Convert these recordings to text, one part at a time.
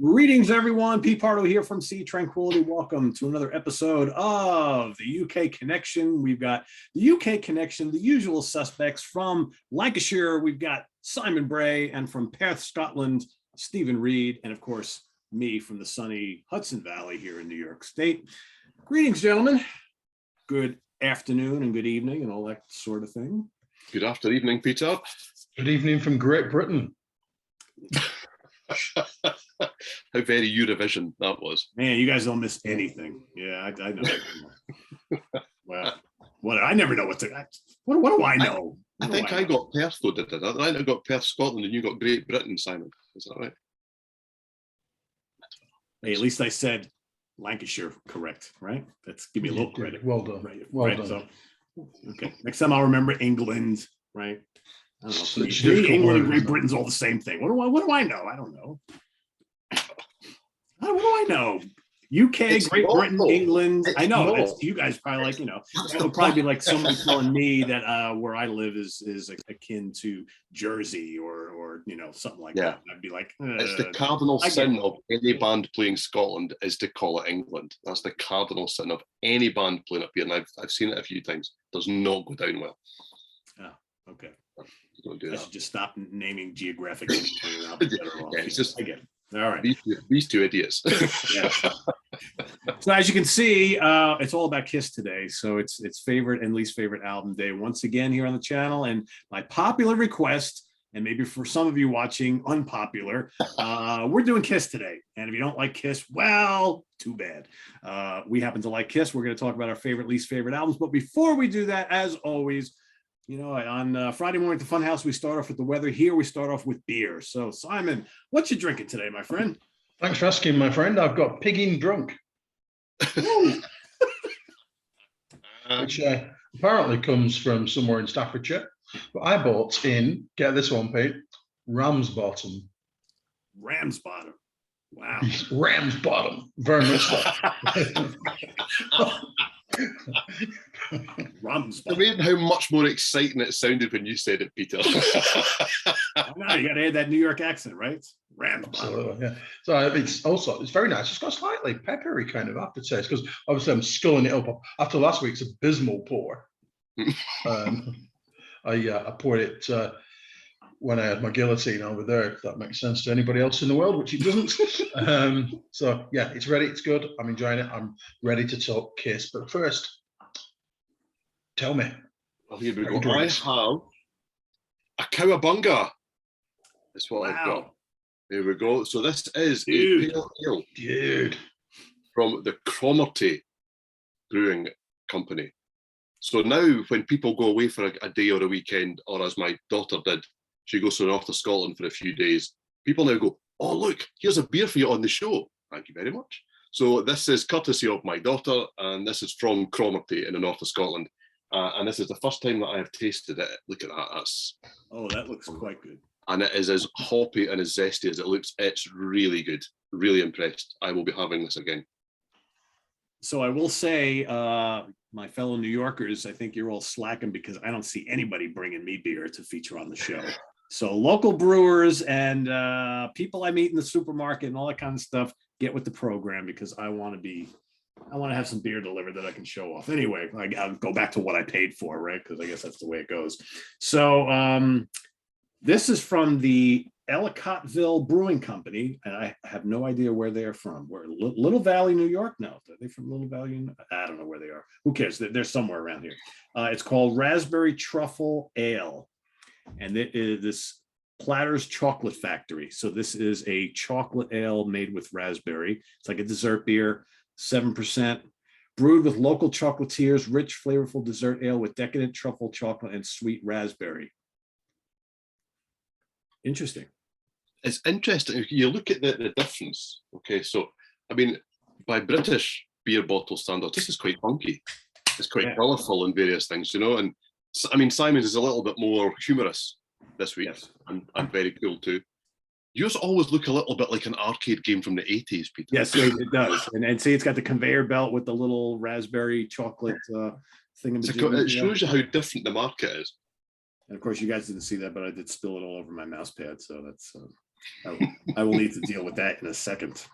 Greetings, everyone. Pete Pardo here from Sea Tranquility. Welcome to another episode of the UK Connection. We've got the UK Connection, the usual suspects from Lancashire. We've got Simon Bray, and from Perth, Scotland, Steven Reid, and of course, me from the sunny Hudson Valley here in New York State. Greetings, gentlemen. Good afternoon and good evening and all that sort of thing. Good after evening, Peter. Good evening from Great Britain. How very Eurovision that was. Man, you guys don't miss anything. Yeah, I know. Well, what I never know what to. What do I know? I think I got Perth though, did I? I got Perth, Scotland, and you got Great Britain, Simon. Is that right? Hey, at least I said Lancashire correct, right? That's give me a little credit. Well done. Right, well right, done. So, okay, next time I'll remember England, right? I don't know. It's To me, difficult England and word, Great isn't it? Britain's all the same thing. What do I know? I don't know. What do I know? UK, It's Great not, Britain, though. England. It's I know. not. That's, you guys probably like, that would probably be like somebody telling me that where I live is akin to Jersey or something like Yeah. that. I'd be like, It's the cardinal I get sin it. of any band playing Scotland is to call it England. That's the cardinal sin of any band playing up here, and I've seen it a few times. It does not go down well. Oh, okay. Don't do I that. should just stop naming geographic names. I'll be better off. Yeah, it's just- I get it. All right. These two idiots. Yeah. So as you can see, it's all about Kiss today. So it's favorite and least favorite album day once again here on the channel. And by popular request, and maybe for some of you watching unpopular, we're doing Kiss today. And if you don't like Kiss, well, too bad. We happen to like Kiss. We're going to talk about our favorite, least favorite albums. But before we do that, as always, on Friday morning at the Funhouse, we start off with the weather. Here we start off with beer. So Simon, what you drinking today, my friend? Thanks for asking, my friend. I've got Pigging Drunk, which apparently comes from somewhere in Staffordshire. But I bought in, get this one, Pete, Ramsbottom. Ramsbottom. Wow. Ramsbottom. Very much so. Ramsbottom. Imagine how much more exciting it sounded when you said it, Peter. No, you got to add that New York accent, right? Ramsbottom. Absolutely, yeah. So it's very nice. It's got a slightly peppery kind of aftertaste because obviously I'm sculling it up after last week's abysmal pour. I poured it when I had my guillotine over there, if that makes sense to anybody else in the world, which it doesn't. So yeah, it's ready. It's good. I'm enjoying it. I'm ready to talk Kiss. But first, tell me. Well, here we What go. are you I doing? have a cowabunga. That's what I've Wow. got. Here we go. So this is Dude. a pale ale Dude. from the Cromarty Brewing Company. So now when people go away for a day or a weekend, or as my daughter did, she goes to the north of Scotland for a few days, people now go, oh, look, here's a beer for you on the show. Thank you very much. So this is courtesy of my daughter, and this is from Cromarty in the north of Scotland. And this is the first time that I have tasted it. Look at that. Oh, that looks quite good. And it is as hoppy and as zesty as it looks. It's really good. Really impressed. I will be having this again. So I will say, my fellow New Yorkers, I think you're all slacking because I don't see anybody bringing me beer to feature on the show. So local brewers and people I meet in the supermarket and all that kind of stuff, get with the program because I want to have some beer delivered that I can show off. Anyway, I'll go back to what I paid for, right? Because I guess that's the way it goes. So this is from the Ellicottville Brewing Company, and I have no idea where they are from. Where Little Valley, New York? No, are they from Little Valley? I don't know where they are. Who cares? They're somewhere around here. It's called Raspberry Truffle Ale, and it is this Platter's Chocolate Factory. So this is a chocolate ale made with raspberry. It's like a dessert beer, 7%, brewed with local chocolatiers, rich, flavorful dessert ale with decadent truffle chocolate and sweet raspberry. Interesting. It's interesting. You look at the difference. Okay, so, I mean, by British beer bottle standards, this is quite funky. It's quite colourful and various things, and I mean, Simon's is a little bit more humorous this week, Yes. and very cool too. Yours always look a little bit like an arcade game from the 80s, Peter. Yes, it does. And see, it's got the conveyor belt with the little raspberry chocolate thing in between. It shows you how different the market is. And of course, you guys didn't see that, but I did spill it all over my mouse pad. So that's I will need to deal with that in a second.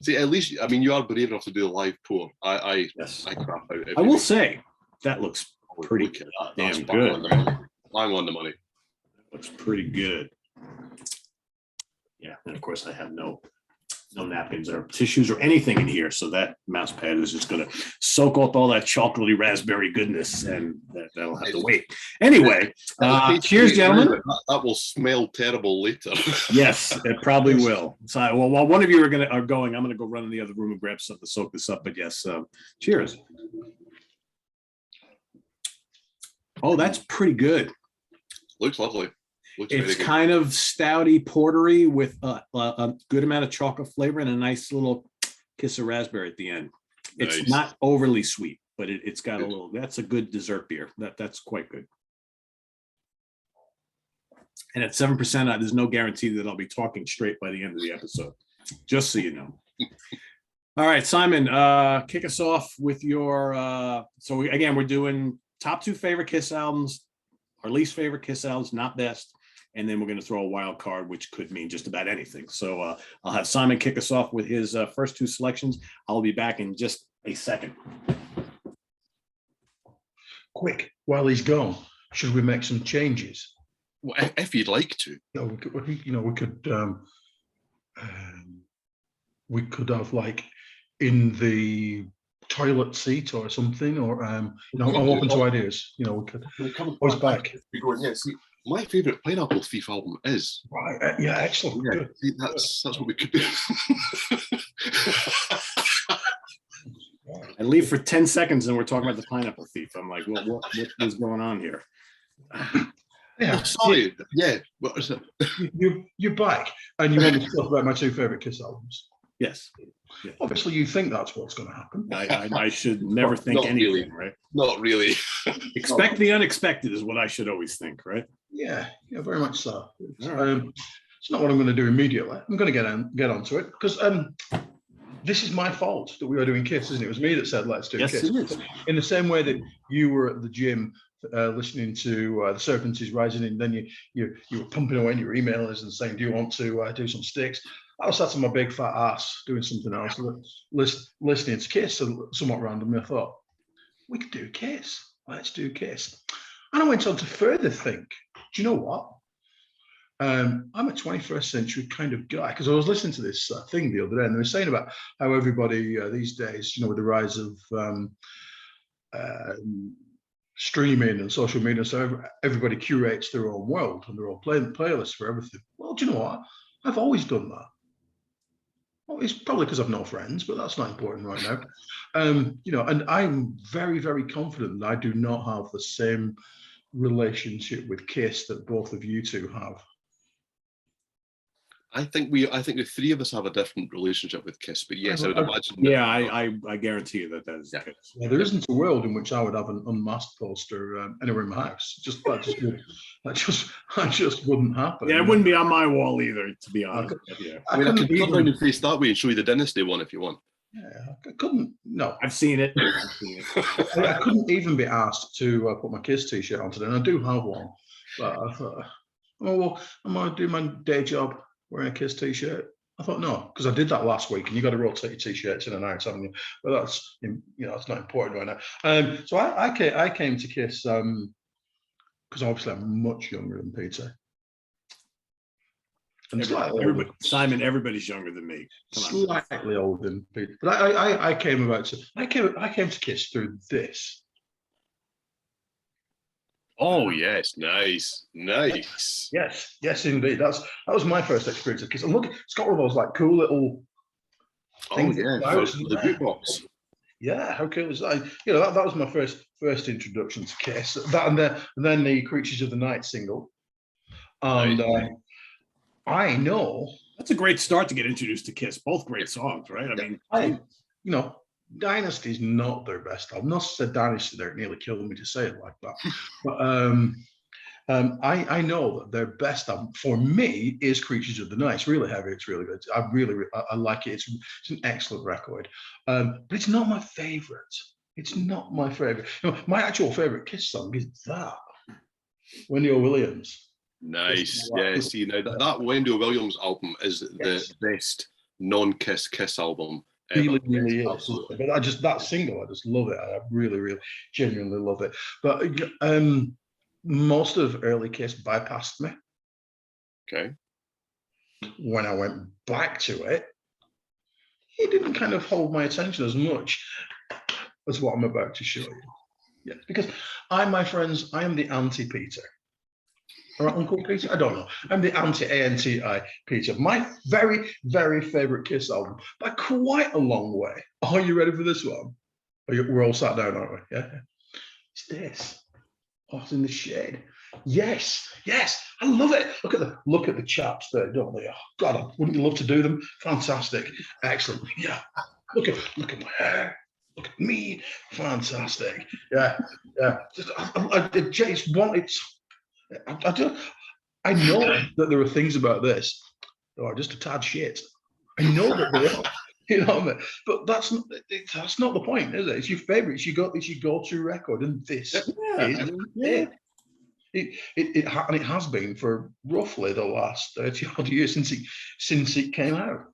See, at least, I mean, you are brave enough to do a live pour. Yes. I crap out. I will say that looks pretty Look at that. That's damn bang good. on the money. Bang on the money. Looks pretty good. Yeah, and of course I have no napkins or tissues or anything in here, so that mouse pad is just going to soak up all that chocolatey raspberry goodness, and that'll have to wait. Anyway, cheers, gentlemen. That will smell terrible later. Yes, it probably will. So, well, while one of you are going, I'm going to go run in the other room and grab something to soak this up. But yes, cheers. Oh, that's pretty good. Looks lovely. Looks It's very kind of stouty, portery with a good amount of chocolate flavor and a nice little kiss of raspberry at the end. It's Nice. not overly sweet, but it's got a Good. little. That's a good dessert beer. That's quite good. And at 7%, there's no guarantee that I'll be talking straight by the end of the episode. Just so you know. All right, Simon, kick us off with your. We're doing top 2 favorite Kiss albums, our least favorite Kiss albums, not best. And then we're going to throw a wild card, which could mean just about anything. So I'll have Simon kick us off with his first 2 selections. I'll be back in just a second. Quick, while he's gone, should we make some changes? Well, if you'd like to. We could have like in the toilet seat or something, or I'm open to ideas. We could. Who's back? See, my favourite Pineapple Thief album is. Right. Yeah. Excellent. Yeah, Good. see, that's what we could do. I leave for 10 seconds and we're talking about the Pineapple Thief. I'm like, what is going on here? Yeah. Sorry. Yeah. What is it? You're back, and you want to talk about my 2 favorite Kiss albums. Yes. Yeah. Obviously, you think that's what's going to happen. I should never think Not anything, really. right? Not really. Expect the unexpected is what I should always think, right? Yeah, very much so. All right. It's not what I'm going to do immediately. I'm going to get onto it because this is my fault that we were doing Kiss, isn't it? It was me that said let's do Yes, Kiss. it is. In the same way that you were at the gym listening to The Serpent is Rising, and then you were pumping away in your emails and saying, do you want to do some sticks? I was sat on my big fat ass doing something else, listening to Kiss somewhat randomly. I thought, we could do Kiss. Let's do Kiss. And I went on to further think, do you know what? I'm a 21st century kind of guy, because I was listening to this thing the other day, and they were saying about how everybody these days, with the rise of streaming and social media, so everybody curates their own world and their own playlists for everything. Well, do you know what? I've always done that. Well, it's probably because I've no friends, but that's not important right now. And I'm very, very confident that I do not have the same relationship with Kiss that both of you two have. I think the 3 of us have a different relationship with Kiss, but yes, I would imagine. Yeah, I guarantee you that is the case. Yeah, there isn't a world in which I would have an unmasked poster anywhere in my house. That just wouldn't happen. Yeah, it wouldn't be on my wall either, to be honest. Yeah. I mean, I can turn around your face that way and show you the Dynasty one if you want. Yeah, I couldn't. No, I've seen it. I couldn't even be asked to put my Kiss T-shirt on today, and I do have one. But I thought, oh well, I'm gonna do my day job wearing a Kiss T-shirt. I thought no, because I did that last week, and you got to rotate your T-shirts in and out, haven't you? But that's it's not important right now. So I came to Kiss because obviously I'm much younger than Peter. Simon, everybody's younger than me. Slightly older than Peter, but I came to Kiss through this. Oh yes, nice. Yes, indeed. That was my first experience of Kiss. And look, it's got one of those like cool little. Oh yeah, the bootbox. Yeah, how cool is that? That was my first introduction to Kiss. That and then the Creatures of the Night single, and I know that's a great start to get introduced to Kiss. Both great songs, right? I mean, Dynasty's not their best album. Not said Dynasty there, it nearly killed me to say it like that. But I know that their best album for me is Creatures of the Night. It's really heavy. It's really good. I like it. It's an excellent record. But it's not my favorite. It's not my favorite. My actual favorite Kiss song is that Wendy O. Williams. Nice. Yeah, see, now that Wendell Williams album is the best non-Kiss Kiss album ever. Really, really is. Absolutely. But that single, I just love it. I really, really, genuinely love it. But most of early Kiss bypassed me. Okay. When I went back to it, it didn't kind of hold my attention as much as what I'm about to show you. Yeah, because my friends, I am the anti-Peter. Or Uncle Peter? I don't know. I'm the anti-ANTI Peter. My very, very favorite Kiss album by quite a long way. Are you ready for this one? We're all sat down, aren't we? Yeah. It's this. Hot in the Shade. Yes, I love it. Look at the chaps there, don't they? Oh God, wouldn't you love to do them? Fantastic, excellent. Yeah, look at my hair. Look at me, fantastic. Yeah. I know that there are things about this that are just a tad shit. I know that there are. You know what I mean? But that's not the point, is it? It's your favorite. It's your go-to record, and this is it. It has been for roughly the last 30 odd years since it came out.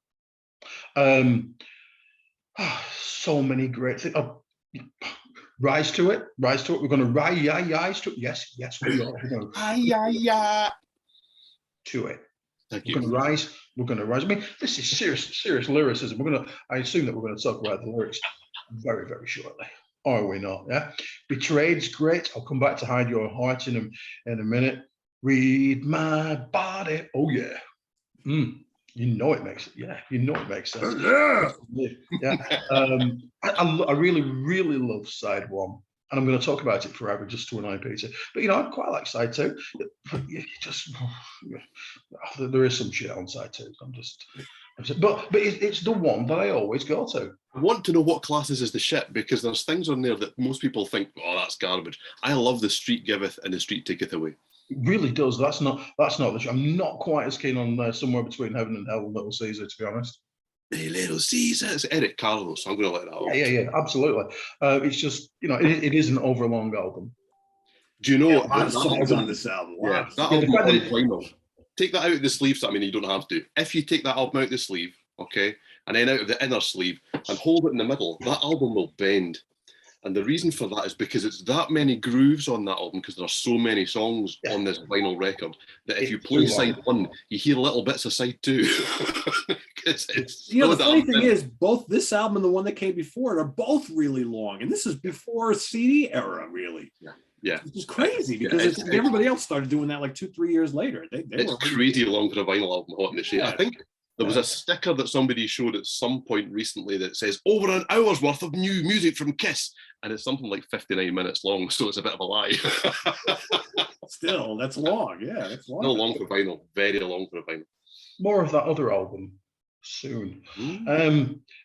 So many great things. Rise to it. We're going to rise to it. Yes, we are. We're going to it. Thank We're you. going to rise. We're going to rise. I mean, this is serious lyricism. I assume that we're going to talk about the lyrics very, very shortly. Are we not? Yeah. Betrayed's great. I'll come back to Hide Your Heart in a minute. Read my body. Oh yeah. You know it makes it. Yeah. You know it makes sense. Yeah. I really, really love side one. And I'm going to talk about it forever just to annoy Peter. But I quite like side two. There is some shit on side two. But it's the one that I always go to. I want to know what classes is the shit, because there's things on there that most people think, oh, that's garbage. I love The Street Giveth and The Street Taketh Away. It really does. That's not the. I'm not quite as keen on Somewhere Between Heaven and Hell and Little Caesar, to be honest. Hey, Little Caesar. It's Eric Carlos. So I'm going to let that off. Yeah, absolutely. It's just it is an overlong album. Do you know a lot of songs on this album? Yeah, that album on vinyl. Take that out of the sleeve. I mean, you don't have to. If you take that album out of the sleeve, okay, and then out of the inner sleeve and hold it in the middle, that album will bend. And the reason for that is because it's that many grooves on that album, because there are so many songs on this vinyl record, that if you play side one, you hear little bits of side two. The funny thing is, both this album and the one that came before it are both really long. And this is before CD era, really. Yeah. It's crazy because everybody else started doing that like 2-3 years later. It's crazy long for a vinyl album, Hot in the Shade. Yeah. I think there was a sticker that somebody showed at some point recently that says over an hour's worth of new music from Kiss, and it's something like 59 minutes long, so it's a bit of a lie. Still, that's long. Yeah, that's long. Still long for vinyl. Very long for a vinyl. More of that other album soon.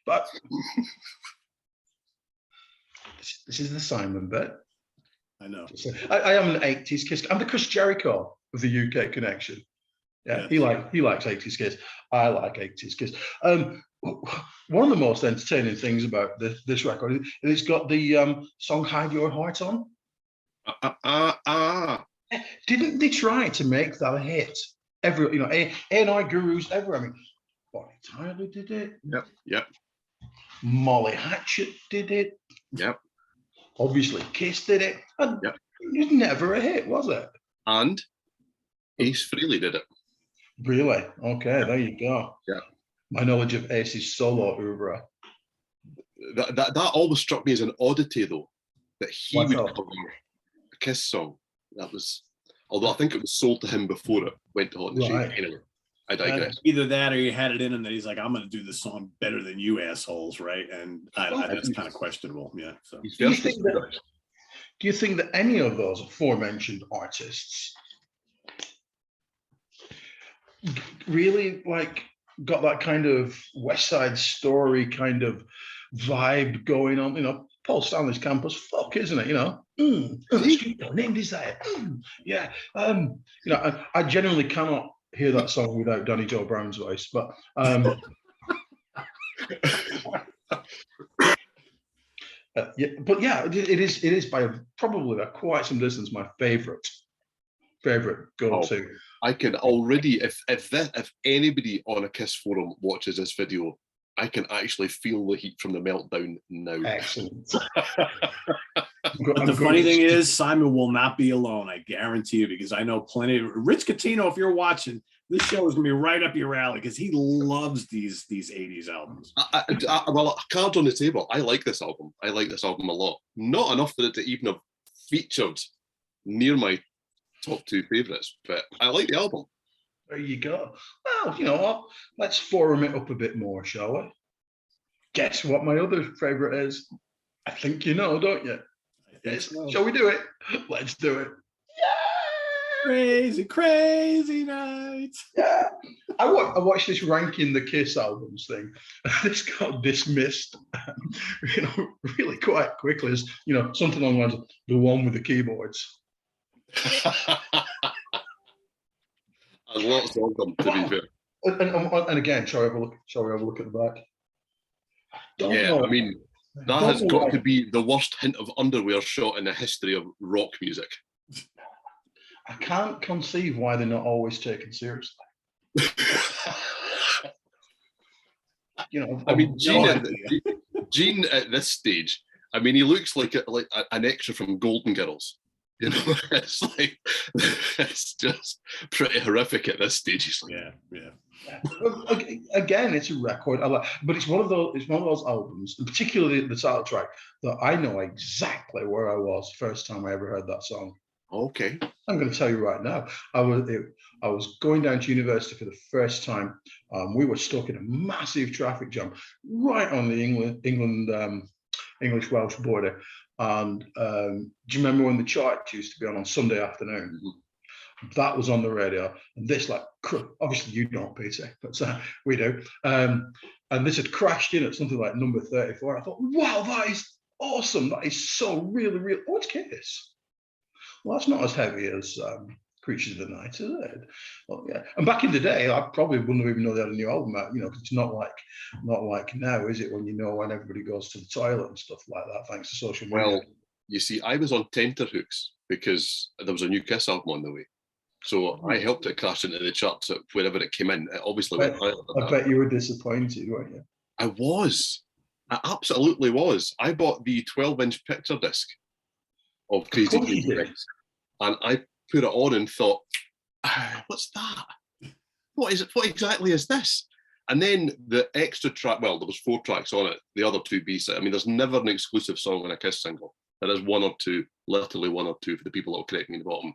But this is the Simon bit. I know. I am an 80s Kiss. I'm the Chris Jericho of the UK connection. Yeah, he likes 80s Kiss. I like 80s Kiss. One of the most entertaining things about this record is it's got the song "Hide Your Heart" on. Didn't they try to make that a hit? A&I gurus everywhere. I mean, Bonnie Tyler did it. Yep. Molly Hatchet did it. Yep. Obviously, Kiss did it. And it was never a hit, was it? And Ace Frehley did it. Really? Okay, there you go. Yeah. My knowledge of Ace's solo oeuvre. That always struck me as an oddity, though, that he would cover a Kiss song. That was, although I think it was sold to him before it went to Hot in the Shade. Anyway, I digress. Either that or he had it in him that he's like, I'm going to do this song better than you assholes, right? And that's kind of questionable. Yeah. So. Do you think that any of those aforementioned artists really got that kind of West Side Story kind of vibe going on? Paul Stanley's Campus, fuck, isn't it? Name desire. Yeah. I genuinely cannot hear that song without Danny Joe Brown's voice, but it is by probably quite some distance my favorite favorite go-to. I can already, if anybody on a KISS forum watches this video, I can actually feel the heat from the meltdown now. Excellent. But the funny thing is, Simon will not be alone. I guarantee you, because I know plenty of Rich Catino. If you're watching, this show is gonna be right up your alley because he loves these 80s albums. Well, cards on the table. I like this album. I like this album a lot. Not enough for it to even have featured near my top 2 favorites, but I like the album. There you go. Well, you know what? Let's forum it up a bit more, shall we? Guess what my other favorite is? I think you know, don't you? Yes. So. Shall we do it? Let's do it. Crazy, crazy night. Yeah. I watched this ranking the KISS albums thing. This got dismissed, really quite quickly as, something along the lines of the one with the keyboards. There's lots of them, to be fair. And again, shall we have a look at the back? I mean, that has got to be the worst hint of underwear shot in the history of rock music. I can't conceive why they're not always taken seriously. I mean, Gene at this stage, I mean, he looks like an extra from Golden Girls. It's just pretty horrific at this stage. He's like, yeah. Well, again, it's a record, but it's one of those albums, and particularly the title track, that I know exactly where I was first time I ever heard that song. Okay. I'm going to tell you right now. I was going down to university for the first time. We were stuck in a massive traffic jam right on the English-Welsh border. And do you remember when the chart used to be on Sunday afternoon? Mm-hmm. That was on the radio, and this, obviously you don't, Peter, but we do. And this had crashed in at something like number 34. I thought, wow, that is awesome. That is so really, really. Oh, it's KISS. Well, that's not as heavy as Creatures of the Night, is it? Well, yeah. And back in the day, I probably wouldn't have even known they had a new album out. Because it's not like now, is it? When everybody goes to the toilet and stuff like that, thanks to social media. Well, you see, I was on tenterhooks because there was a new KISS album on the way. So I helped it crash into the charts wherever it came in. It obviously went higher than that. I bet you were disappointed, weren't you? I was. I absolutely was. I bought the 12-inch picture disc of Crazy Things, and I put it on and thought, what's that? What is it? What exactly is this? And then the extra track, well, there was 4 tracks on it, the other 2 B-side. I mean, there's never an exclusive song on a KISS single. There is 1 or 2, literally 1 or 2 for the people that will correct me in the bottom.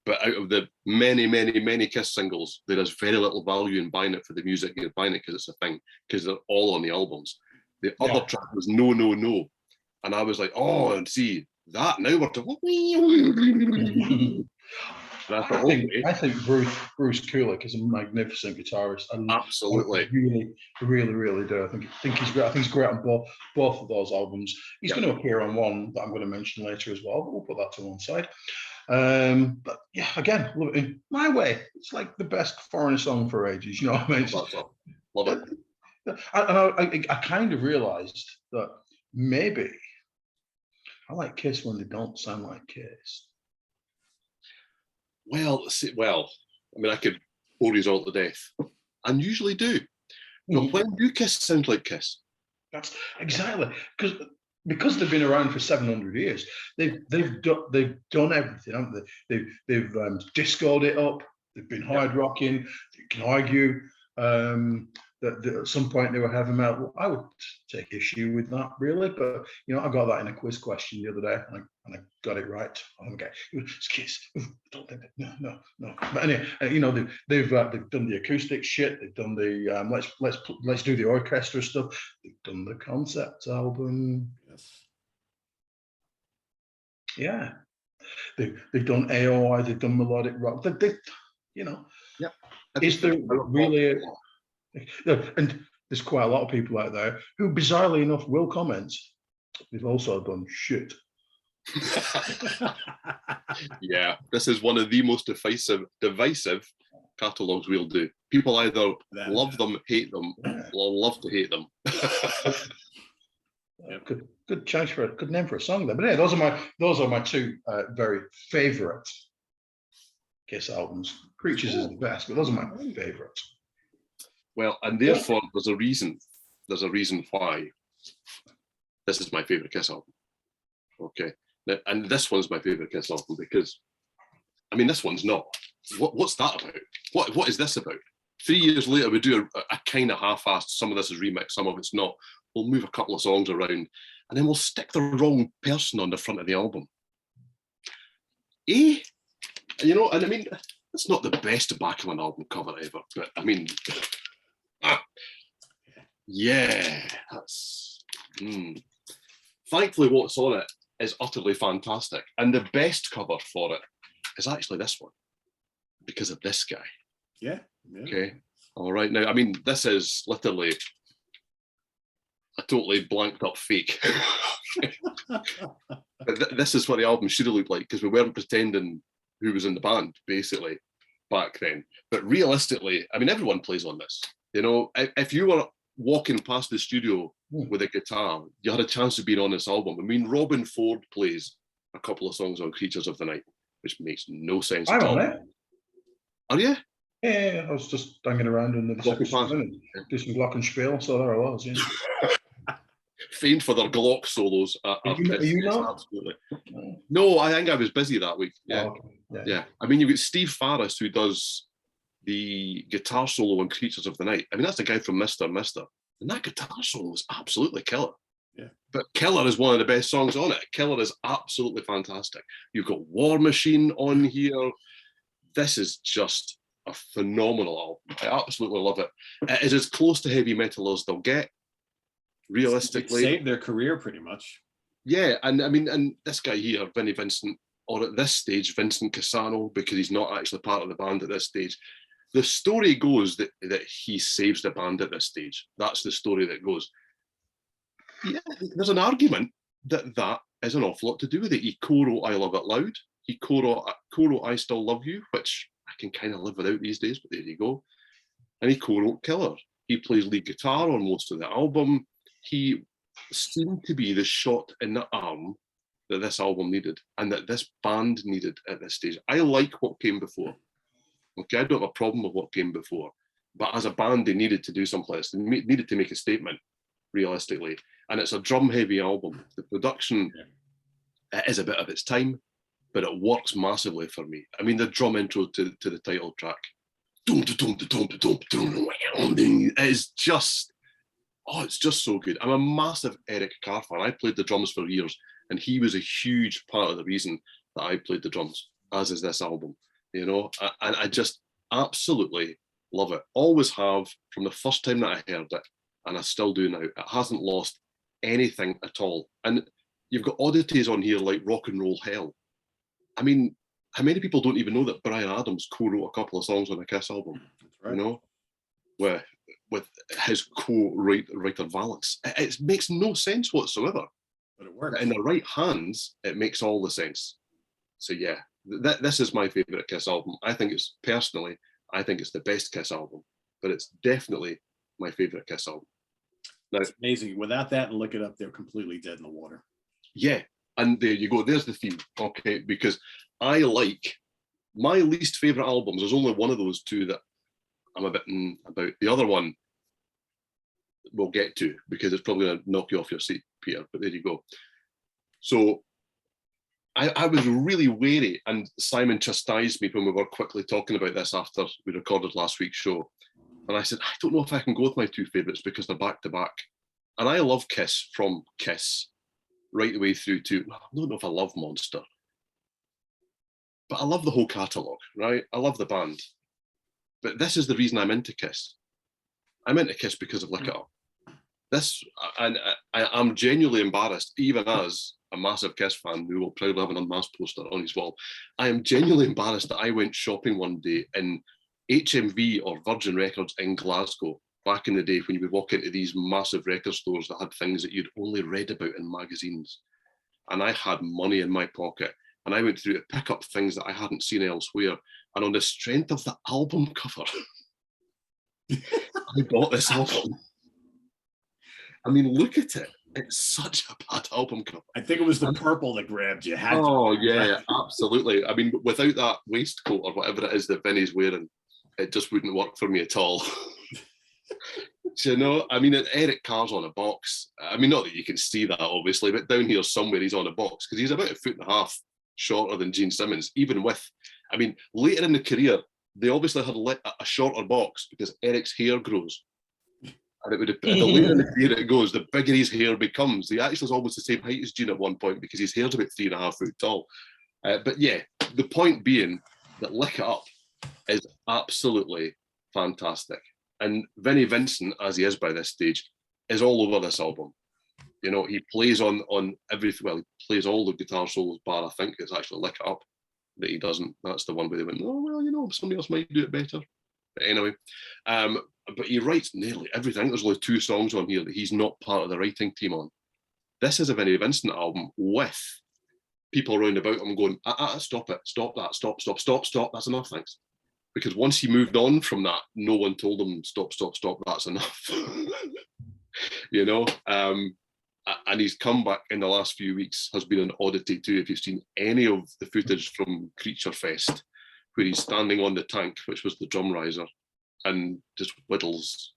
But out of the many, many, many KISS singles, there is very little value in buying it for the music. You're buying it because it's a thing, because they're all on the albums. The other track was No, No, No. And I was like, oh, and see, that now we're talking. I think Bruce Kulick is a magnificent guitarist. Absolutely. I really do. I think he's great. I think he's great on both of those albums. He's going to appear on one that I'm going to mention later as well, but we'll put that to one side. But yeah, again, love it. My Way. It's like the best foreigner song for ages. You know what I mean? Love it. And I kind of realised that maybe I like KISS when they don't sound like KISS. Well, I mean, I could bore you all to death, and usually do. But when do KISS sound like KISS? That's exactly because they've been around for 700 years. They've done everything, haven't they? They've discoed it up. They've been hard rocking. You can argue that at some point they were heavy metal. I would take issue with that, really, but I got that in a quiz question the other day, and I got it right. Okay, it's KISS. Don't think that. No. But anyway, they've done the acoustic shit. They've done the let's do the orchestra stuff. They've done the concept album. Yes. Yeah, they've done AOI. They've done melodic rock. Yeah. Is there really? And there's quite a lot of people out there who, bizarrely enough, will comment. They've also done shit. Yeah, this is one of the most divisive catalogues we'll do. People either love them, hate them, or love to hate them. Good choice for a good name for a song there. But yeah, those are my 2 very favourite Kiss albums. Creatures is the best, but those are my favourites. Well, and therefore there's a reason why this is my favourite Kiss album. Okay. Now, and this one's my favourite Kiss album because, I mean, this one's not. What's that about? What is this about? 3 years later, we do a kind of half-assed, some of this is remixed, some of it's not. We'll move a couple of songs around, and then we'll stick the wrong person on the front of the album. You know, and I mean, it's not the best back of an album cover ever, but I mean, yeah, that's. Thankfully, what's on it is utterly fantastic, and the best cover for it is actually this one, because of this guy. Yeah. Okay. All right. Now, I mean, this is literally a totally blanked up fake. But this is what the album should have looked like, because we weren't pretending who was in the band, basically, back then. But realistically, I mean, everyone plays on this. You know, if you were walking past the studio with a guitar, you had a chance of being on this album. I mean, Robin Ford plays a couple of songs on Creatures of the Night, which makes no sense I'm at all. on it. Are you? Yeah, I was just hanging around in the reception and do some glockenspiel, so there I was. Yeah. Famed for their Glock solos. Are you not? Absolutely. No, I think I was busy that week. Yeah. Oh, okay. Yeah. I mean, you've got Steve Farris, who does the guitar solo on Creatures of the Night. I mean, that's the guy from Mr. Mister. And that guitar solo is absolutely killer. Yeah. But Killer is one of the best songs on it. Killer is absolutely fantastic. You've got War Machine on here. This is just a phenomenal album. I absolutely love it. It is as close to heavy metal as they'll get. Realistically, It saved their career pretty much. Yeah, and I mean, and this guy here, Vinnie Vincent, or at this stage, Vincent Cassano, because he's not actually part of the band at this stage. The story goes that he saves the band at this stage. That's the story that goes. Yeah, there's an argument that is an awful lot to do with it. He co-wrote I Love It Loud. He co-wrote I Still Love You, which I can kind of live without these days, but there you go. And he co-wrote Killer. He plays lead guitar on most of the album. He seemed to be the shot in the arm that this album needed and that this band needed at this stage. I like what came before. Okay, I don't have a problem with what came before. But as a band, they needed to do something else. They needed to make a statement, realistically. And it's a drum-heavy album. The production is a bit of its time, but it works massively for me. I mean, the drum intro to the title track, is just, it's just so good. I'm a massive Eric Carr fan. I played the drums for years, and he was a huge part of the reason that I played the drums, as is this album. You know, and I just absolutely love it. Always have from the first time that I heard it, and I still do now. It hasn't lost anything at all. And you've got oddities on here like Rock and Roll Hell. I mean, how many people don't even know that Bryan Adams co-wrote a couple of songs on a Kiss album? That's right. You know, with his co-writer Valance. It makes no sense whatsoever. But it works. In the right hands, it makes all the sense. So yeah, this is my favorite Kiss album. I think it's the best Kiss album, but it's definitely my favorite Kiss album. Now, it's amazing. Without that and Look It Up, they're completely dead in the water. Yeah, and there you go. There's the theme. Okay, because I like my least favorite albums. There's only one of those two that I'm a bit about. The other one we'll get to because it's probably going to knock you off your seat, Peter. But there you go. So I was really wary, and Simon chastised me when we were quickly talking about this after we recorded last week's show. And I said, I don't know if I can go with my two favourites because they're back to back. And I love Kiss from Kiss right the way through to, I don't know if I love Monster, but I love the whole catalogue, right? I love the band. But this is the reason I'm into Kiss. I'm into Kiss because of Lick It Up. This, and I'm genuinely embarrassed, even as a massive Kiss fan who will proudly have an unmasked poster on his wall. I am genuinely embarrassed that I went shopping one day in HMV or Virgin Records in Glasgow back in the day when you would walk into these massive record stores that had things that you'd only read about in magazines. And I had money in my pocket and I went through to pick up things that I hadn't seen elsewhere. And on the strength of the album cover, I bought this album. I mean, look at it. It's such a bad album cover. I think it was the purple that grabbed you. Oh, yeah, absolutely. I mean, without that waistcoat or whatever it is that Vinny's wearing, it just wouldn't work for me at all. You know, I mean, Eric Carr's on a box. I mean, not that you can see that, obviously, but down here somewhere he's on a box because he's about 1.5 feet shorter than Gene Simmons, even with, I mean, later in the career, they obviously had a shorter box because Eric's hair grows. And it would have, the later in the career it goes, the bigger his hair becomes. He actually is almost the same height as Gene at one point because his hair's about 3.5 foot tall. But yeah, the point being that Lick It Up is absolutely fantastic. And Vinnie Vincent, as he is by this stage, is all over this album. You know, he plays on everything. Well, he plays all the guitar solos, bar I think it's actually Lick It Up that he doesn't. That's the one where they went, oh, well, you know, somebody else might do it better. But anyway, but he writes nearly everything. There's only 2 songs on here that he's not part of the writing team on. This is a Vinnie Vincent album with people around about him going, stop it, stop that, stop, that's enough, thanks. Because once he moved on from that, no one told him, stop, that's enough. You know? And his comeback in the last few weeks has been an oddity too. If you've seen any of the footage from Creature Fest, where he's standing on the tank, which was the drum riser, and just whittles.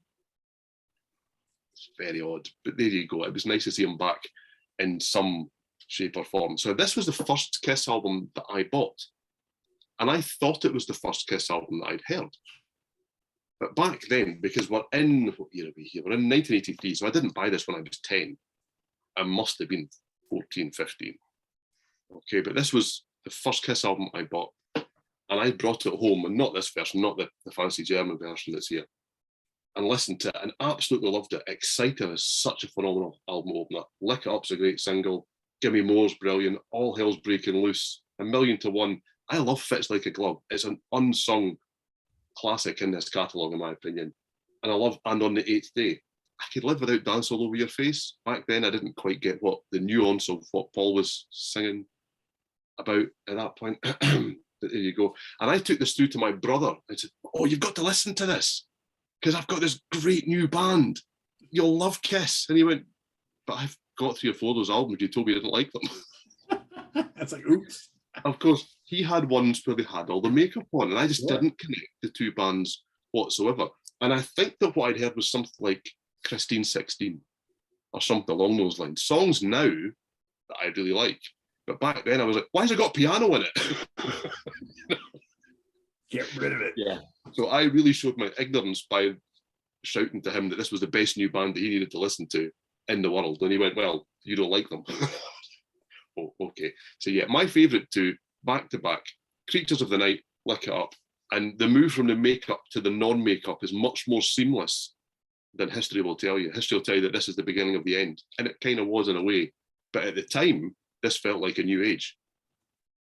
It's very odd, but there you go. It was nice to see him back in some shape or form. So this was the first Kiss album that I bought. And I thought it was the first Kiss album that I'd heard. But back then, because we're in, what year are we here? We're in 1983, so I didn't buy this when I was 10. I must have been 14, 15. Okay, but this was the first Kiss album I bought. And I brought it home, and not this version, not the fancy German version that's here, and listened to it and absolutely loved it. Excited is such a phenomenal album opener. Lick It Up's a great single. Gimme More's brilliant. All Hell's Breaking Loose. A Million to One. I love Fits Like a Glove. It's an unsung classic in this catalogue, in my opinion. And I love And on the Eighth Day. I could live without Dance All Over Your Face. Back then, I didn't quite get what the nuance of what Paul was singing about at that point. There you go. And I took this through to my brother. I said, oh, you've got to listen to this because I've got this great new band. You'll love Kiss. And he went, but I've got 3 or 4 of those albums. You told me you didn't like them. That's like, oops. Of course, he had ones where they had all the makeup on, and I just didn't connect the 2 bands whatsoever. And I think that what I'd heard was something like Christine 16 or something along those lines. Songs now that I really like. But back then I was like, why has it got piano in it? Get rid of it. Yeah. So I really showed my ignorance by shouting to him that this was the best new band that he needed to listen to in the world. And he went, well, you don't like them. Oh, okay. So yeah, my favourite 2, back to back, Creatures of the Night, Lick It Up. And the move from the makeup to the non-makeup is much more seamless than History Will Tell You. History will tell you that this is the beginning of the end. And it kind of was in a way. But at the time, this felt like a new age.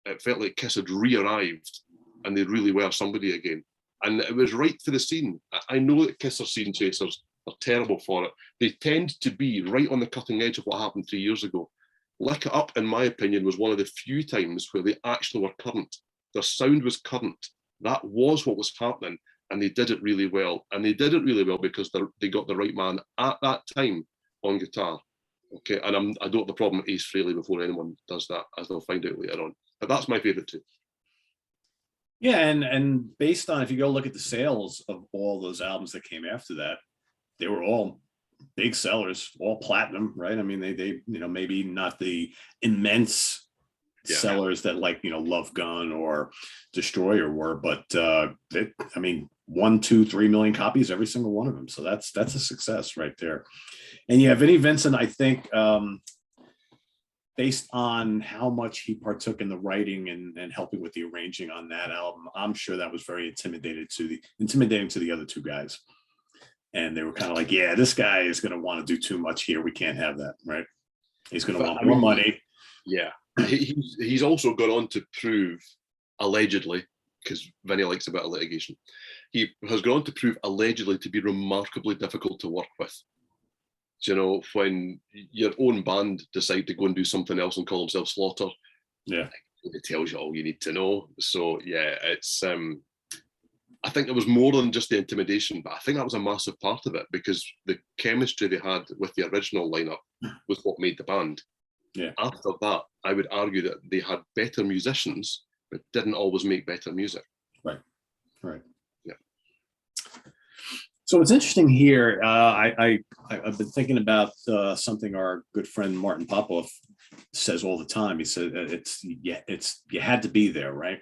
It felt like Kiss had re-arrived and they really were somebody again. And it was right for the scene. I know that Kiss are scene chasers, are terrible for it. They tend to be right on the cutting edge of what happened 3 years ago. Lick It Up, in my opinion, was one of the few times where they actually were current. Their sound was current. That was what was happening, and they did it really well. And they did it really well because they got the right man at that time on guitar. Okay, and I don't have the problem with Ace Frehley before anyone does that, as they'll find out later on. But that's my favourite 2. Yeah, and based on, if you go look at the sales of all those albums that came after that, they were all big sellers, all platinum, right? I mean, they maybe not the immense sellers that like, Love Gun or Destroyer were, but I mean, 1, 2, 3 million copies, every single one of them. So that's a success right there. And yeah, Vinnie Vincent, I think, based on how much he partook in the writing and helping with the arranging on that album, I'm sure that was very intimidating to the other 2 guys. And they were kind of like, yeah, this guy is going to want to do too much here. We can't have that, right? He's going to want more money. Yeah. He's also gone on to prove, allegedly, because Vinny likes a bit of litigation, he has gone on to prove allegedly to be remarkably difficult to work with. You know, when your own band decide to go and do something else and call themselves Slaughter, it tells you all you need to know. So yeah, it's I think it was more than just the intimidation, but I think that was a massive part of it because the chemistry they had with the original lineup was what made the band. Yeah. After that, I would argue that they had better musicians, but didn't always make better music. Right. Right. Yeah. So it's interesting here. I've been thinking about something our good friend Martin Popoff says all the time. He said you had to be there, right?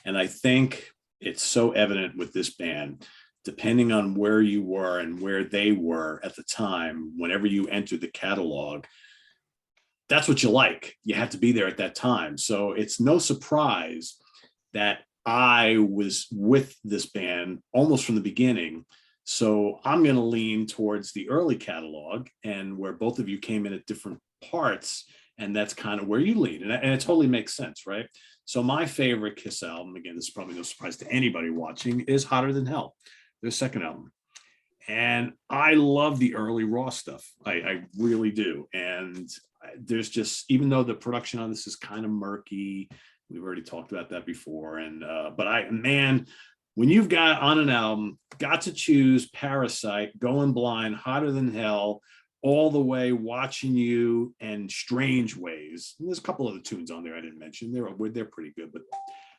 And I think it's so evident with this band, depending on where you were and where they were at the time, whenever you entered the catalog, that's what you like. You had to be there at that time. So it's no surprise that I was with this band almost from the beginning. So I'm going to lean towards the early catalog and where both of you came in at different parts. And that's kind of where you lean. And it totally makes sense, right? So my favorite Kiss album, again, this is probably no surprise to anybody watching, is Hotter Than Hell, their second album. And I love the early Raw stuff. I really do. And there's just, even though the production on this is kind of murky, we've already talked about that before. And, but man, when you've got on an album, got to choose Parasite, Going Blind, Hotter Than Hell, all the way, Watching You, and Strange Ways. And there's a couple other tunes on there I didn't mention. They're pretty good, but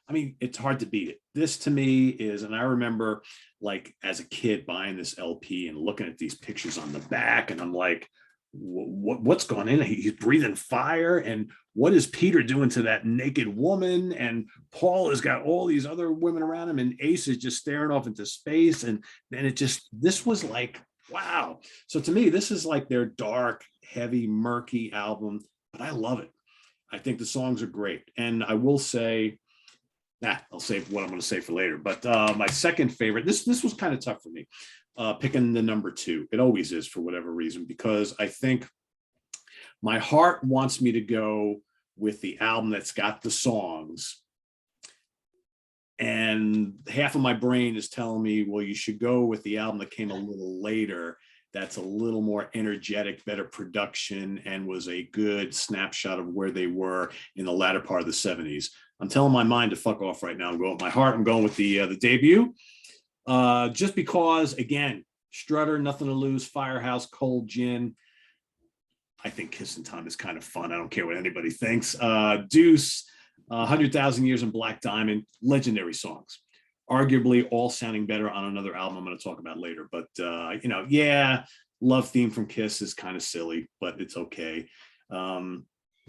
I mean, it's hard to beat it. This to me is, and I remember like as a kid buying this LP and looking at these pictures on the back, and I'm like, what's going in? He's breathing fire, and what is Peter doing to that naked woman? And Paul has got all these other women around him, and Ace is just staring off into space. And then this was like, wow. So to me, this is like their dark, heavy, murky album, but I love it. I think the songs are great. And I will say, I'll save what I'm going to say for later. But my second favorite, this was kind of tough for me, picking the number 2. It always is for whatever reason, because I think my heart wants me to go with the album that's got the songs. And half of my brain is telling me, well, you should go with the album that came a little later. That's a little more energetic, better production, and was a good snapshot of where they were in the latter part of the 70s. I'm telling my mind to fuck off right now. I'm going with my heart. I'm going with the debut. Just because, again, Strutter, Nothing to Lose, Firehouse, Cold Gin. I think Kissin' Time is kind of fun. I don't care what anybody thinks. Deuce, 100,000 Years and Black Diamond, legendary songs. Arguably all sounding better on another album I'm going to talk about later. But, Love Theme from Kiss is kind of silly, but it's okay.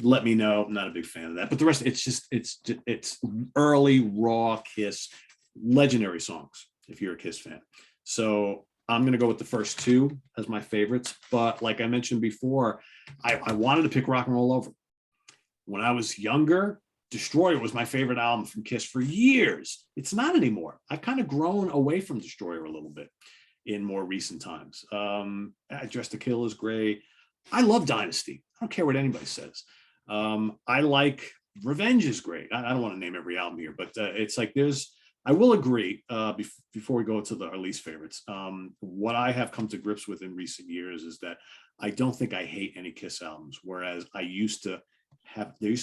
Let Me Know, I'm not a big fan of that. But the rest, it's early, raw Kiss, legendary songs, if you're a Kiss fan. So I'm going to go with the first 2 as my favorites. But like I mentioned before, I wanted to pick Rock and Roll Over. When I was younger, Destroyer was my favorite album from Kiss for years. It's not anymore. I've kind of grown away from Destroyer a little bit in more recent times. Dress to Kill is great. I love Dynasty. I don't care what anybody says. I like Revenge is great. I don't want to name every album here, but it's like I will agree before we go to our least favorites. What I have come to grips with in recent years is that I don't think I hate any Kiss albums, whereas there used to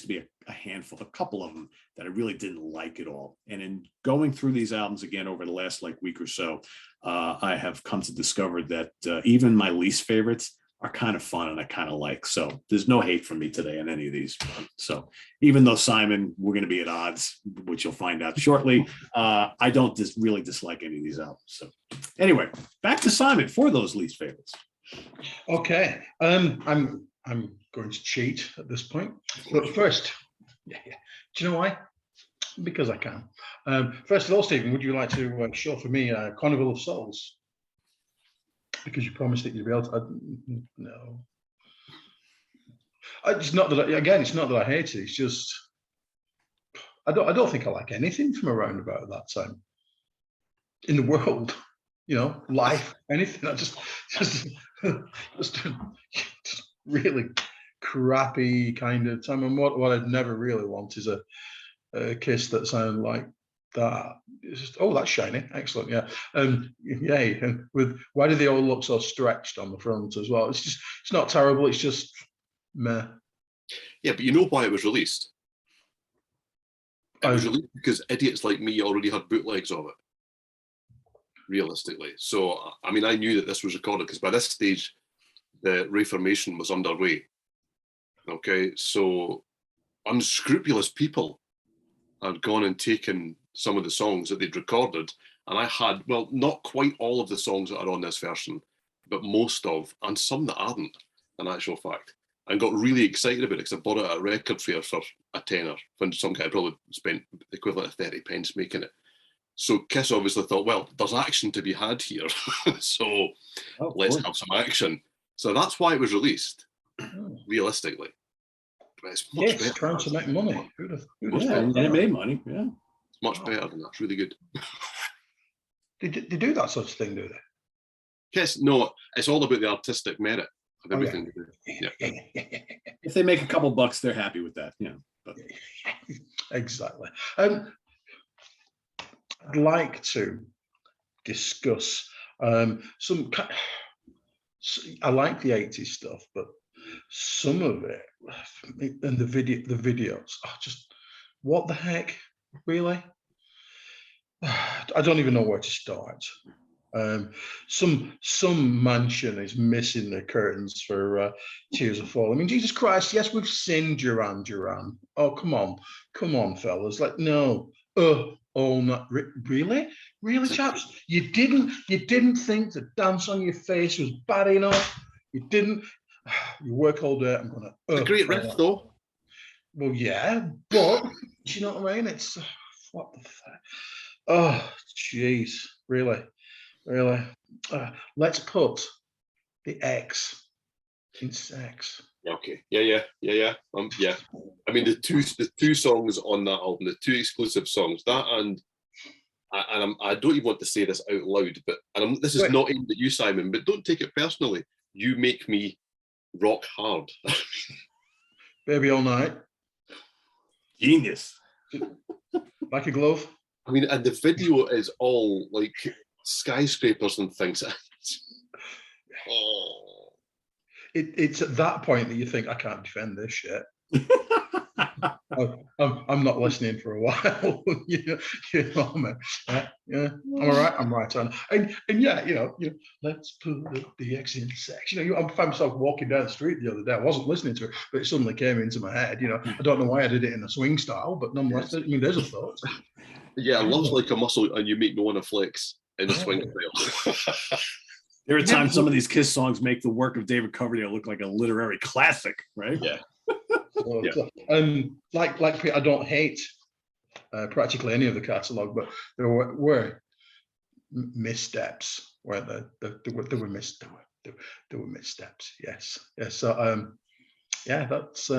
be a handful, a couple of them that I really didn't like at all. And in going through these albums again over the last week or so, I have come to discover that even my least favorites are kind of fun and I kind of like. So there's no hate from me today in any of these. So even though Simon, we're going to be at odds, which you'll find out shortly, I don't really dislike any of these albums. So anyway, back to Simon for those least favorites. Okay. I'm going to cheat at this point. But first, do you know why? Because I can. First of all, Stephen, would you like to show for me Carnival of Souls? Because you promised that you'd be able to. No. It's not that. It's not that I hate it. It's just I don't think I like anything from around about that time in the world. Life, anything. I just really crappy kind of time. And what I'd never really want is a Kiss that sounded like that. It's just, oh, that's shiny, excellent, yeah. Yay. And with why do they all look so stretched on the front as well? It's not terrible. It's just meh. Yeah, but you know why it was released? It was released because idiots like me already had bootlegs of it. realistically. So, I mean, I knew that this was recorded because by this stage, the Reformation was underway. Okay, so unscrupulous people had gone and taken some of the songs that they'd recorded, and I had, well, not quite all of the songs that are on this version, but most of, and some that aren't, in actual fact, and got really excited about it because I bought it at a record fair for a tenner, when some guy probably spent the equivalent of 30 pence making it. So Kiss obviously thought, well, there's action to be had here, so let's have some action. So that's why it was released, realistically. But it's much better. Trying to make money. And it made money. Yeah, it's much better than that. It's really good. They do that sort of thing, do they? Yes, no, it's all about the artistic merit of everything. Yeah. If they make a couple bucks, they're happy with that. Yeah, but. Exactly. I'd like to discuss some. I like the 80s stuff, but some of it and the videos are just, what the heck, really? I don't even know where to start. Some mansion is missing the curtains for Tears of Fall. I mean, Jesus Christ, yes, we've seen Duran Duran. Oh, come on, fellas. Like, no. Oh, not really, chaps. You didn't think the dance on your face was bad enough. You didn't. You work all day. I'm gonna. It's a great riff, though. Well, yeah, but do you know what I mean? It's what the fuck. Oh, jeez, really. Let's put the X in sex. Okay. Yeah. Yeah. I mean, the two songs on that album, the two exclusive songs, that and I don't even want to say this out loud, but this is not aimed at you, Simon, but don't take it personally. You make me rock hard. Baby All Night. Genius. Like a glove. I mean, and the video is all like skyscrapers and things. Oh. It's at that point that you think, I can't defend this shit. I'm not listening for a while. you know, man. Yeah. I'm all right. I'm right on. And yeah, you know, let's put the X in sex. You know, I found myself walking down the street the other day. I wasn't listening to it, but it suddenly came into my head. You know, I don't know why I did it in a swing style, but nonetheless, I mean, there's a thought. Yeah, love's like a muscle, and you make no one a flex in a swing style. There are times some of these Kiss songs make the work of David Coverdale look like a literary classic, right? Yeah. Like Pete, I don't hate practically any of the catalogue, but there were missteps. Where there were missteps. Yes. So yeah, that's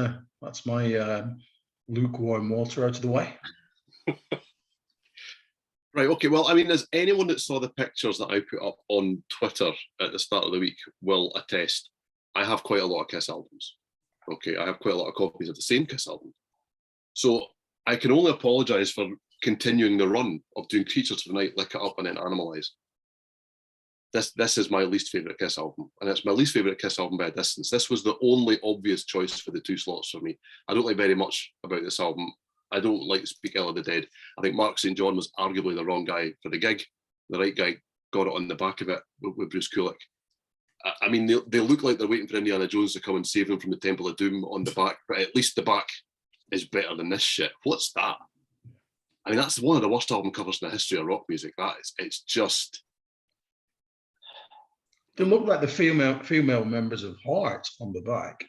my lukewarm water out of the way. Right, okay, well, I mean, as anyone that saw the pictures that I put up on Twitter at the start of the week will attest, I have quite a lot of Kiss albums. Okay, I have quite a lot of copies of the same Kiss album. So I can only apologise for continuing the run of doing Creatures of the Night, Lick It Up, and then Animalize. This is my least favourite Kiss album, and it's my least favourite Kiss album by a distance. This was the only obvious choice for the two slots for me. I don't like very much about this album. I don't like Speak Ill of the Dead. I think Mark St. John was arguably the wrong guy for the gig. The right guy got it on the back of it with Bruce Kulick. I mean, they look like they're waiting for Indiana Jones to come and save them from the Temple of Doom on the back, but at least the back is better than this shit. What's that? I mean, that's one of the worst album covers in the history of rock music. It's just... They look like the female members of Heart on the back.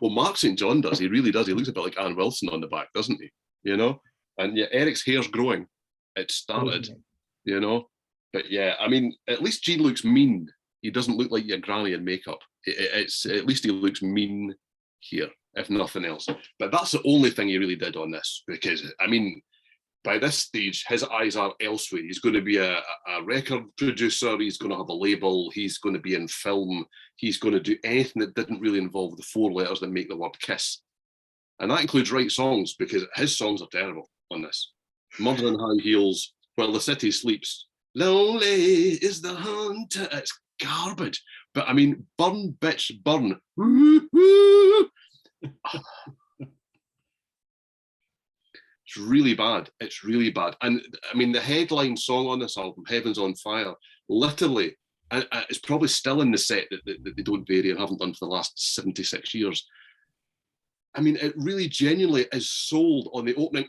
Well, Mark St. John does. He really does. He looks a bit like Ann Wilson on the back, doesn't he? You know? And yeah, Eric's hair's growing. It started, you know? But yeah, I mean, at least Gene looks mean. He doesn't look like your granny in makeup. It's at least he looks mean here, if nothing else. But that's the only thing he really did on this, because, I mean, by this stage, his eyes are elsewhere. He's going to be a record producer. He's going to have a label. He's going to be in film. He's going to do anything that didn't really involve the four letters that make the word Kiss. And that includes write songs, because his songs are terrible on this. Murder in High Heels, While the City Sleeps, Lonely is the Hunter. It's garbage. But I mean, Burn, Bitch, Burn. It's It's really bad. It's really bad. And I mean, the headline song on this album, Heaven's on Fire, literally, it's probably still in the set that they don't vary and haven't done for the last 76 years. I mean, it really genuinely is sold on the opening.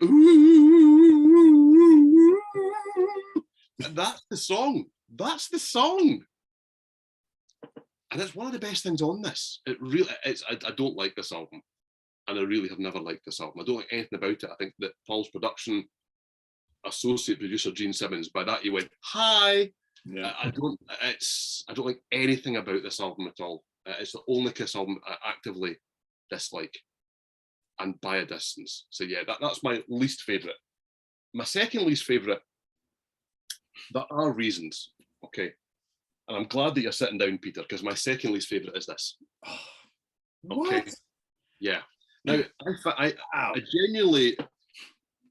That's the song. That's the song. And it's one of the best things on this. It really is. I don't like this album. And I really have never liked this album. I don't like anything about it. I think that Paul's production associate producer, Gene Simmons, by that he went, hi. Yeah. I don't like anything about this album at all. It's the only Kiss album I actively dislike, and by a distance. So yeah, that's my least favourite. My second least favourite, there are reasons, okay? And I'm glad that you're sitting down, Peter, because my second least favourite is this. Okay. What? Yeah. Now, I genuinely,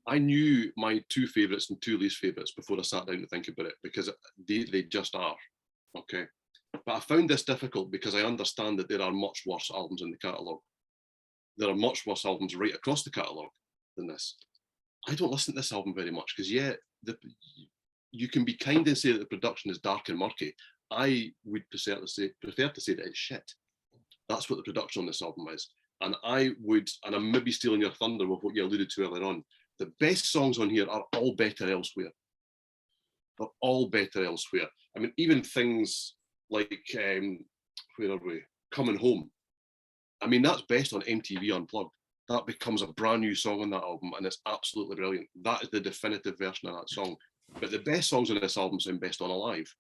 I knew my two favourites and two least favourites before I sat down to think about it, because they just are, okay? But I found this difficult because I understand that there are much worse albums in the catalogue. There are much worse albums right across the catalogue than this. I don't listen to this album very much because, yeah, you can be kind and say that the production is dark and murky. I would prefer to say that it's shit. That's what the production on this album is. And I'm maybe stealing your thunder with what you alluded to earlier on. The best songs on here are all better elsewhere. They're all better elsewhere. I mean, even things like, where are we? Coming Home. I mean, that's best on MTV Unplugged. That becomes a brand new song on that album, and it's absolutely brilliant. That is the definitive version of that song. But the best songs on this album sound best on Alive,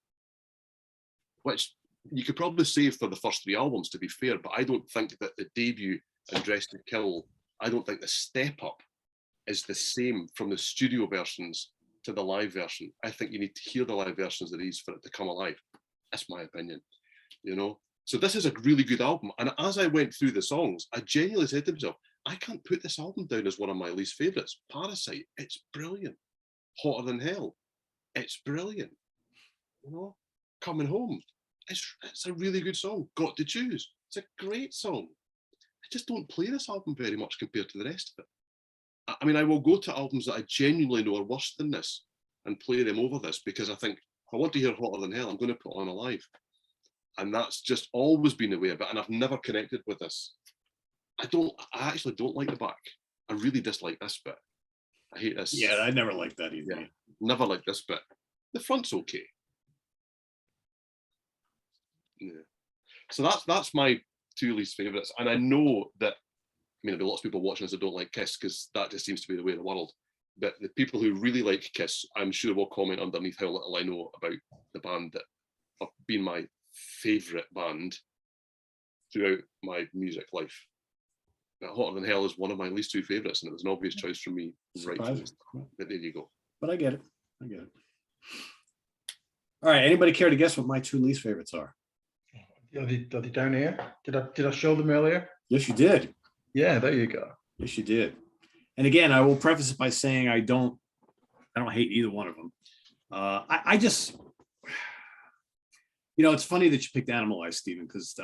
which you could probably save for the first three albums, to be fair, but I don't think that the debut and Dress to Kill, I don't think the step up is the same from the studio versions to the live version. I think you need to hear the live versions of these for it to come alive. That's my opinion, you know? So this is a really good album. And as I went through the songs, I genuinely said to myself, I can't put this album down as one of my least favourites. Parasite, it's brilliant. Hotter Than Hell, it's brilliant. You know? Coming Home, it's a really good song. Got to Choose, it's a great song. I just don't play this album very much compared to the rest of it. I mean, I will go to albums that I genuinely know are worse than this and play them over this, because I think, if I want to hear Hotter Than Hell, I'm going to put on Alive. And that's just always been the way of it. And I've never connected with this. I actually don't like the back. I really dislike this bit. I hate this. Yeah, I never liked that either. Yeah, never liked this bit. The front's okay. Yeah. So that's my two least favourites. And I know that, I mean, there'll be lots of people watching this that don't like Kiss, because that just seems to be the way of the world. But the people who really like Kiss, I'm sure will comment underneath how little I know about the band that have been my favourite band throughout my music life. But Hotter Than Hell is one of my least two favourites, and it was an obvious choice for me right from the start. But there you go. But I get it. All right, anybody care to guess what my two least favourites are? Are they down here? Did I show them earlier? Yes, you did. Yeah, there you go. Yes, you did. And again, I will preface it by saying I don't hate either one of them. I just, you know, it's funny that you picked Animalize, Steven, because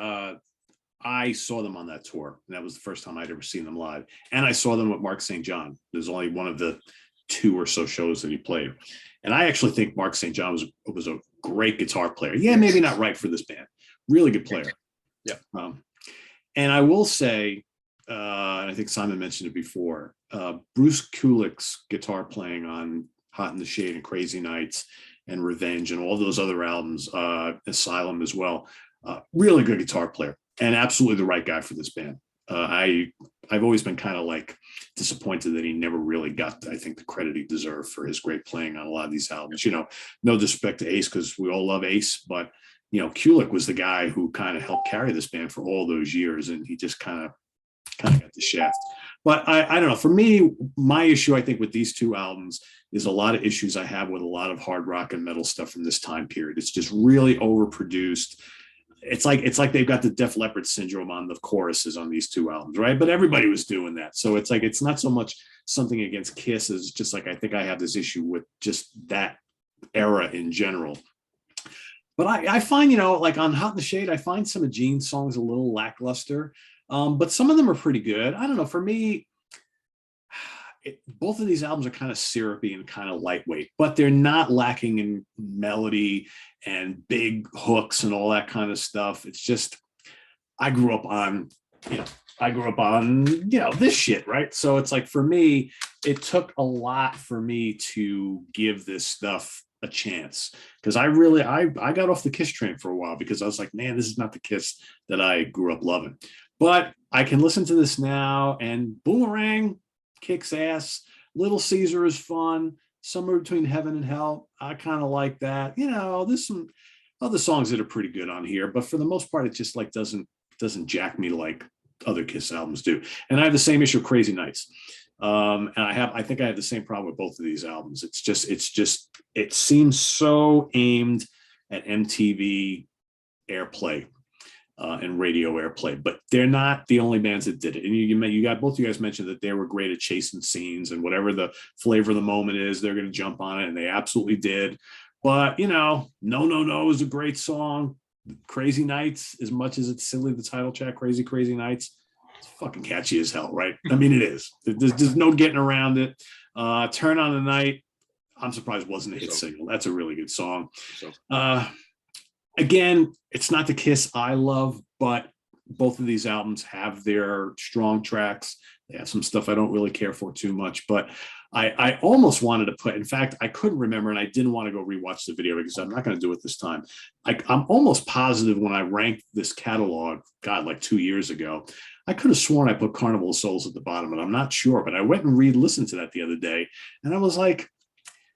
I saw them on that tour, and that was the first time I'd ever seen them live. And I saw them with Mark St. John. There's only one of the two or so shows that he played. And I actually think Mark St. John was a great guitar player. Yeah, maybe not right for this band. Really good player. Yeah. And I will say, and I think Simon mentioned it before, Bruce Kulick's guitar playing on Hot in the Shade and Crazy Nights and Revenge and all those other albums, Asylum as well, really good guitar player and absolutely the right guy for this band. I've always been kind of like disappointed that he never really got, I think, the credit he deserved for his great playing on a lot of these albums. You know, no disrespect to Ace, because we all love Ace, but you know, Kulick was the guy who kind of helped carry this band for all those years, and he just kind of got the shaft. But I don't know. For me, my issue, I think, with these two albums is a lot of issues I have with a lot of hard rock and metal stuff from this time period. It's just really overproduced. It's like they've got the Def Leppard syndrome on the choruses on these two albums, right? But everybody was doing that. So it's like, it's not so much something against Kiss as just like, I think I have this issue with just that era in general. But I find, you know, like on Hot in the Shade, I find some of Gene's songs a little lackluster, but some of them are pretty good. I don't know. For me, both of these albums are kind of syrupy and kind of lightweight, but they're not lacking in melody and big hooks and all that kind of stuff. It's just, I grew up on, this shit, right? So it's like, for me, it took a lot for me to give this stuff a chance, because I got off the Kiss train for a while because I was like, man, this is not the Kiss that I grew up loving. But I can listen to this now, and Boomerang kicks ass. Little Caesar is fun. Somewhere Between Heaven and Hell, I kind of like that. There's some other songs that are pretty good on here, but for the most part, it just like doesn't jack me like other Kiss albums do. And I have the same issue of Crazy Nights. And I think I have the same problem with both of these albums. It seems so aimed at MTV airplay and radio airplay, but they're not the only bands that did it. And you got both of you guys mentioned that they were great at chasing scenes, and whatever the flavor of the moment is, they're going to jump on it, and they absolutely did. But No No No is a great song. Crazy Nights, as much as it's silly, the title track, Crazy Crazy Nights, it's fucking catchy as hell, right? I mean, it is. There's no getting around it. Turn on the Night, I'm surprised wasn't a hit single. That's a really good song. Again, it's not the Kiss I love, but both of these albums have their strong tracks. They have some stuff I don't really care for too much, but I almost wanted to put, in fact, I couldn't remember, and I didn't want to go rewatch the video because I'm not going to do it this time. I'm almost positive when I ranked this catalog, God, like 2 years ago, I could have sworn I put Carnival of Souls at the bottom, and I'm not sure, but I went and re-listened to that the other day, and I was like,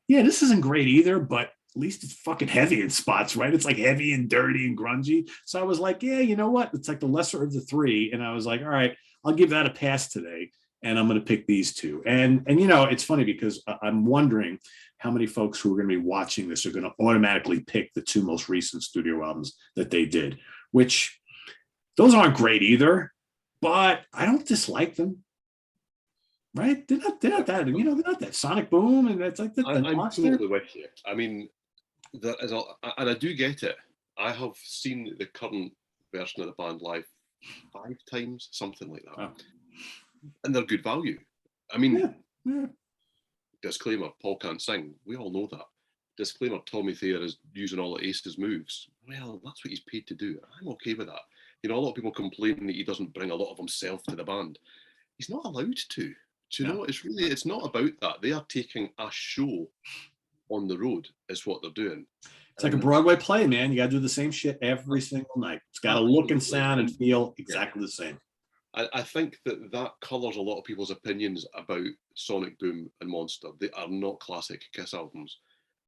yeah, this isn't great either, but at least it's fucking heavy in spots, right? It's like heavy and dirty and grungy. So I was like, yeah, you know what? It's like the lesser of the three. And I was like, all right, I'll give that a pass today. And I'm going to pick these two. And it's funny because I'm wondering how many folks who are going to be watching this are going to automatically pick the two most recent studio albums that they did, which those aren't great either, but I don't dislike them. Right? They're not that, they're not that Sonic Boom, and that's like the I'm monster. totally with you. I mean, and I do get it. I have seen the current version of the band live 5 times, something like that. Oh. And they're good value. I mean, disclaimer, Paul can't sing. We all know that. Disclaimer, Tommy Thayer is using all of Ace's moves. Well, that's what he's paid to do. I'm okay with that. A lot of people complain that he doesn't bring a lot of himself to the band. He's not allowed to. Do you know, it's not about that. They are taking a show on the road is what they're doing. It's like a Broadway play, man. You got to do the same shit every single night. It's got to look and sound and feel exactly the same. I think that colours a lot of people's opinions about Sonic Boom and Monster. They are not classic Kiss albums.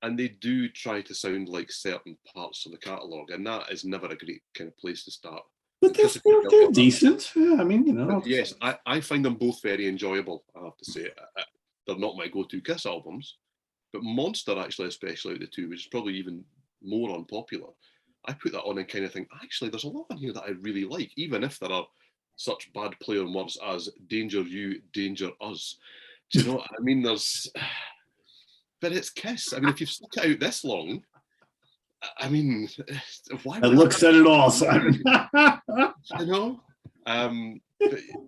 And they do try to sound like certain parts of the catalogue. And that is never a great kind of place to start. But they're decent. Yeah, I mean, Yes, I find them both very enjoyable, I have to say. They're not my go-to Kiss albums. But Monster, actually, especially out of the two, which is probably even more unpopular, I put that on and kind of think, actually, there's a lot in here that I really like, even if there are such bad play on words as danger you, danger us. Do you know what I mean? But it's Kiss. I mean, if you've stuck it out this long, I mean, why? It looks at it all, Simon. But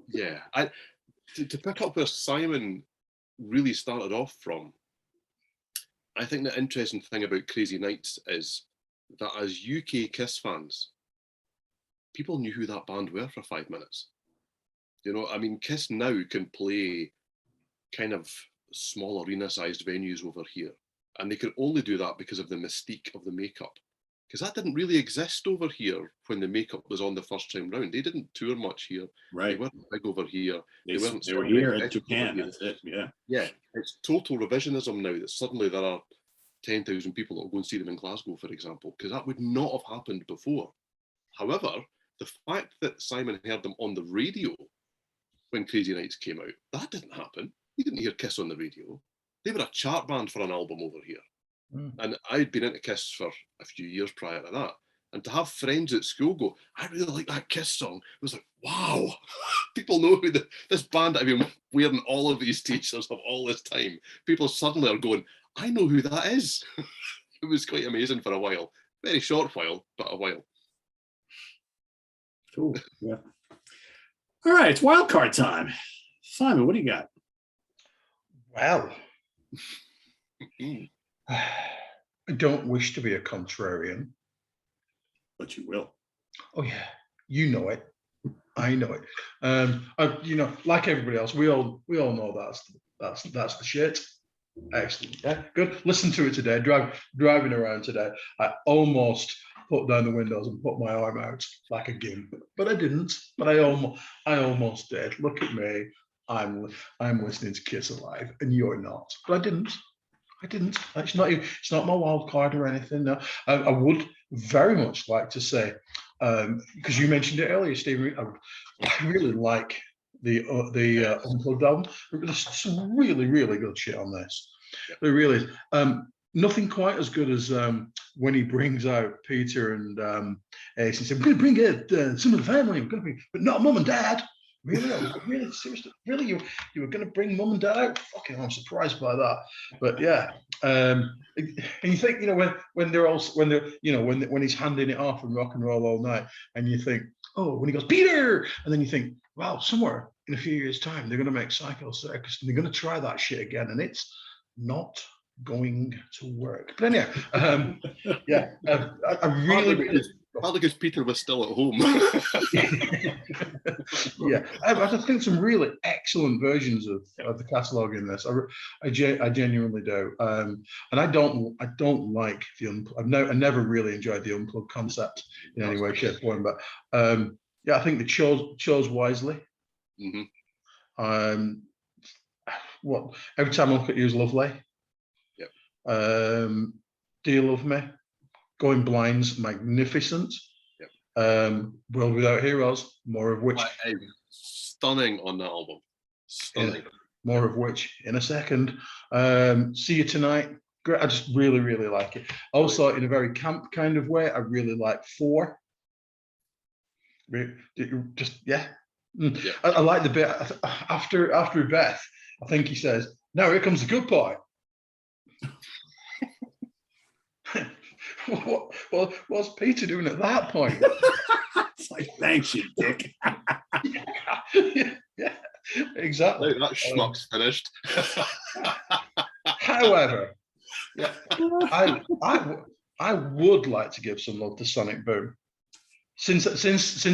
yeah, to pick up where Simon really started off from, I think the interesting thing about Crazy Nights is that as UK Kiss fans, people knew who that band were for 5 minutes. I mean, Kiss now can play kind of small arena-sized venues over here. And they could only do that because of the mystique of the makeup. Because that didn't really exist over here when the makeup was on the first time round. They didn't tour much here. Right. They weren't big over here. They were here in Japan. That's it. Yeah. Yeah. It's total revisionism now that suddenly there are 10,000 people that will go and see them in Glasgow, for example, because that would not have happened before. However, the fact that Simon heard them on the radio when Crazy Nights came out, that didn't happen. You didn't hear Kiss on the radio. They were a chart band for an album over here. And I'd been into Kiss for a few years prior to that. And to have friends at school go, I really like that Kiss song. It was like, wow, people know who this band that I've been wearing all of these t-shirts of all this time. People suddenly are going, I know who that is. It was quite amazing for a while. Very short while, but a while. Cool. Yeah. All right, it's wild card time. Simon, what do you got? Well, Mm. I don't wish to be a contrarian. But you will. Oh yeah, you know it. I know it. Like everybody else, we all know that's the shit. Excellent. Yeah, good. Listen to it today. Driving around today, I almost put down the windows and put my arm out like a gimp, but I didn't. But I almost did. Look at me. I'm listening to Kiss Alive, and you're not. But I didn't. It's not my wild card or anything. No, I would very much like to say, because you mentioned it earlier, Steve. I really like the Unplugged album. There's some really good shit on this. There really is. Nothing quite as good as when he brings out Peter and Ace and says, "We're going to bring some of the family. We're going to but not Mum and Dad." Really, seriously, really, you were going to bring Mum and Dad out? Fucking, I'm surprised by that. But yeah, and you think, when he's handing it off and rock and roll all night, and you think, oh, when he goes Peter, and then you think, wow, somewhere in a few years' time they're going to make Psycho Circus and they're going to try that shit again, and it's not going to work. But anyway, I really. Partly because Peter was still at home. Yeah, I think some really excellent versions of the catalogue in this. I genuinely do, and I don't like the I never really enjoyed the Unplugged concept in any way, shape, or form. But I think they chose wisely. Mm-hmm. Every time I look at you is lovely. Yep. Do You Love Me? Going Blind's magnificent. Yep. World Without Heroes, more of which stunning on the album. Stunning. More of which in a second. See You Tonight. Great. I just really like it. Also, in a very camp kind of way, I really like 4. Just yeah. Yeah. I like the bit after Beth. I think he says, "Now here comes the good part." What's Peter doing at that point? It's like, thanks, you dick. yeah, exactly. That schmuck's finished. However, yeah, I would like to give some love to Sonic Boom. Since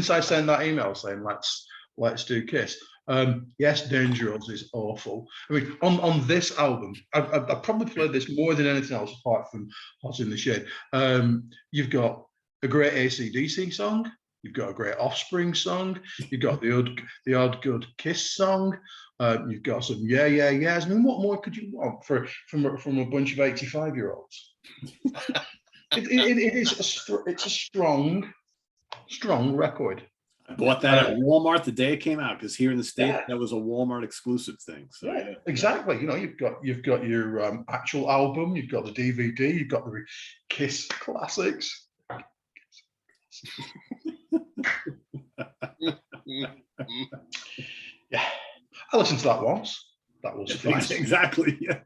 I sent that email saying let's do Kiss. Yes, Dangerous is awful. I mean, on this album, I've probably played this more than anything else apart from Hot in the Shade. You've got a great AC/DC song. You've got a great Offspring song. You've got the odd good Kiss song. You've got some yeahs. I mean, what more could you want from a bunch of 85-year-olds? It's a strong record. I bought that at Walmart the day it came out because here in the States that was a Walmart exclusive thing. So yeah, exactly. You've got your actual album, you've got the DVD, you've got the Kiss classics. Yeah, I listened to that once. That was fine. Exactly. Yeah.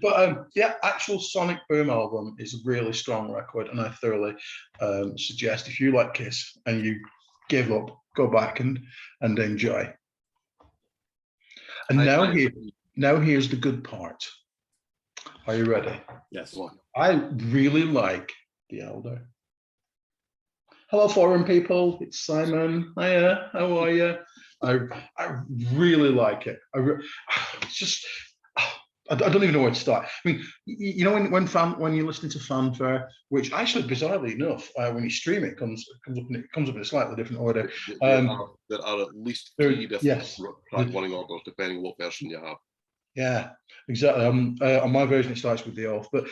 But actual Sonic Boom album is a really strong record, and I thoroughly suggest if you like Kiss and you give up, go back and enjoy. And now here's the good part. Are you ready? Yes. I really like The Elder. Hello, foreign people. It's Simon. Hiya. How are you? I really like it. It's just I don't even know where to start. I mean, when you're listening to Fanfare, which actually, bizarrely enough, when you stream it, comes up in a slightly different order. There are at least 3 different track running orders depending on what version you have. Yeah, exactly. On my version, it starts with The Oath, but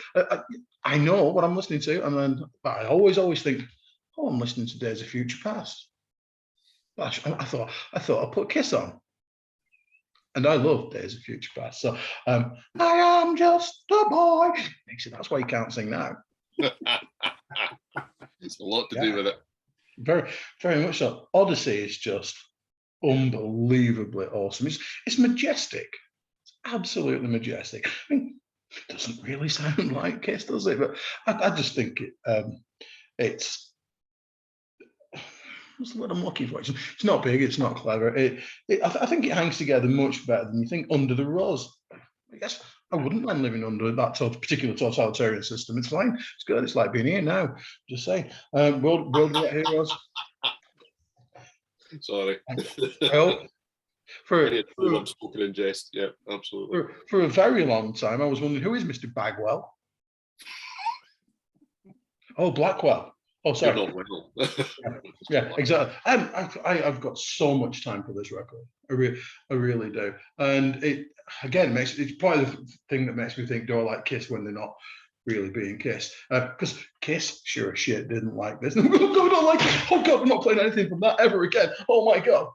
I know what I'm listening to, and then I always think, oh, I'm listening to Days of Future Past. Gosh, I thought I'd put Kiss on. And I love Days of Future Past. So I am just a boy. That's why you can't sing now. It's a lot to do with it. Very, very much so. Odyssey is just unbelievably awesome. It's majestic. It's absolutely majestic. I mean, it doesn't really sound like Kiss, does it? But I just think it's what's the word I'm looking for? It's not big, it's not clever. I think it hangs together much better than you think. Under the Rose, I guess I wouldn't mind living under that particular totalitarian system. It's fine. It's good. It's like being here now. Just say, world without heroes. Sorry. Well, for unspoken in jest. Yeah, absolutely. For a very long time, I was wondering, who is Mr. Bagwell? Oh, Blackwell. Oh, sorry. You're not well. Yeah, exactly. I've got so much time for this record. I really do. And it again it's probably the thing that makes me think, do I like Kiss when they're not really being Kiss? Because Kiss, sure as shit, didn't like this. Oh God, I don't like it. Oh God, I'm not playing anything from that ever again. Oh my God.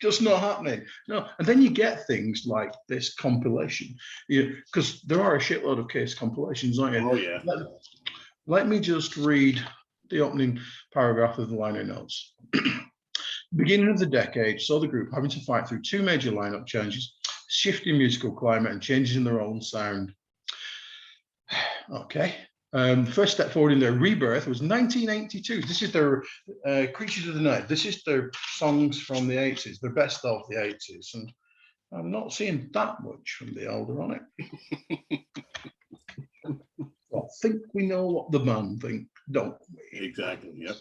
Just not happening. No, and then you get things like this compilation, because there are a shitload of Kiss compilations, aren't you? Oh yeah. Let me just read the opening paragraph of the liner notes. Beginning of the decade saw the group having to fight through two major lineup changes, shifting musical climate, and changes in their own sound. Okay. First step forward in their rebirth was 1982. This is their Creatures of the Night. This is their songs from the 80s, their best of the 80s. And I'm not seeing that much from the Elder on it. Well, I think we know what the band think, don't we? Exactly. Yep.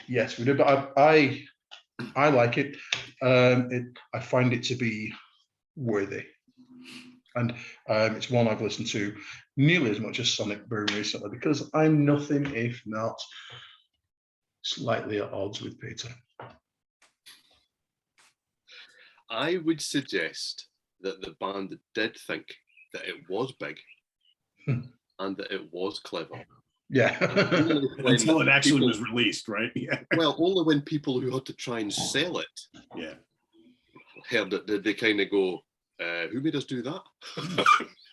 Yes, we do. But I like it. I find it to be worthy. And it's one I've listened to nearly as much as Sonic Boom recently, because I'm nothing if not slightly at odds with Peter. I would suggest that the band did think that it was big and that it was clever. Yeah. Until it actually was released, right? Yeah. Well, only when people who had to try and sell it heard it, did they kind of go, who made us do that?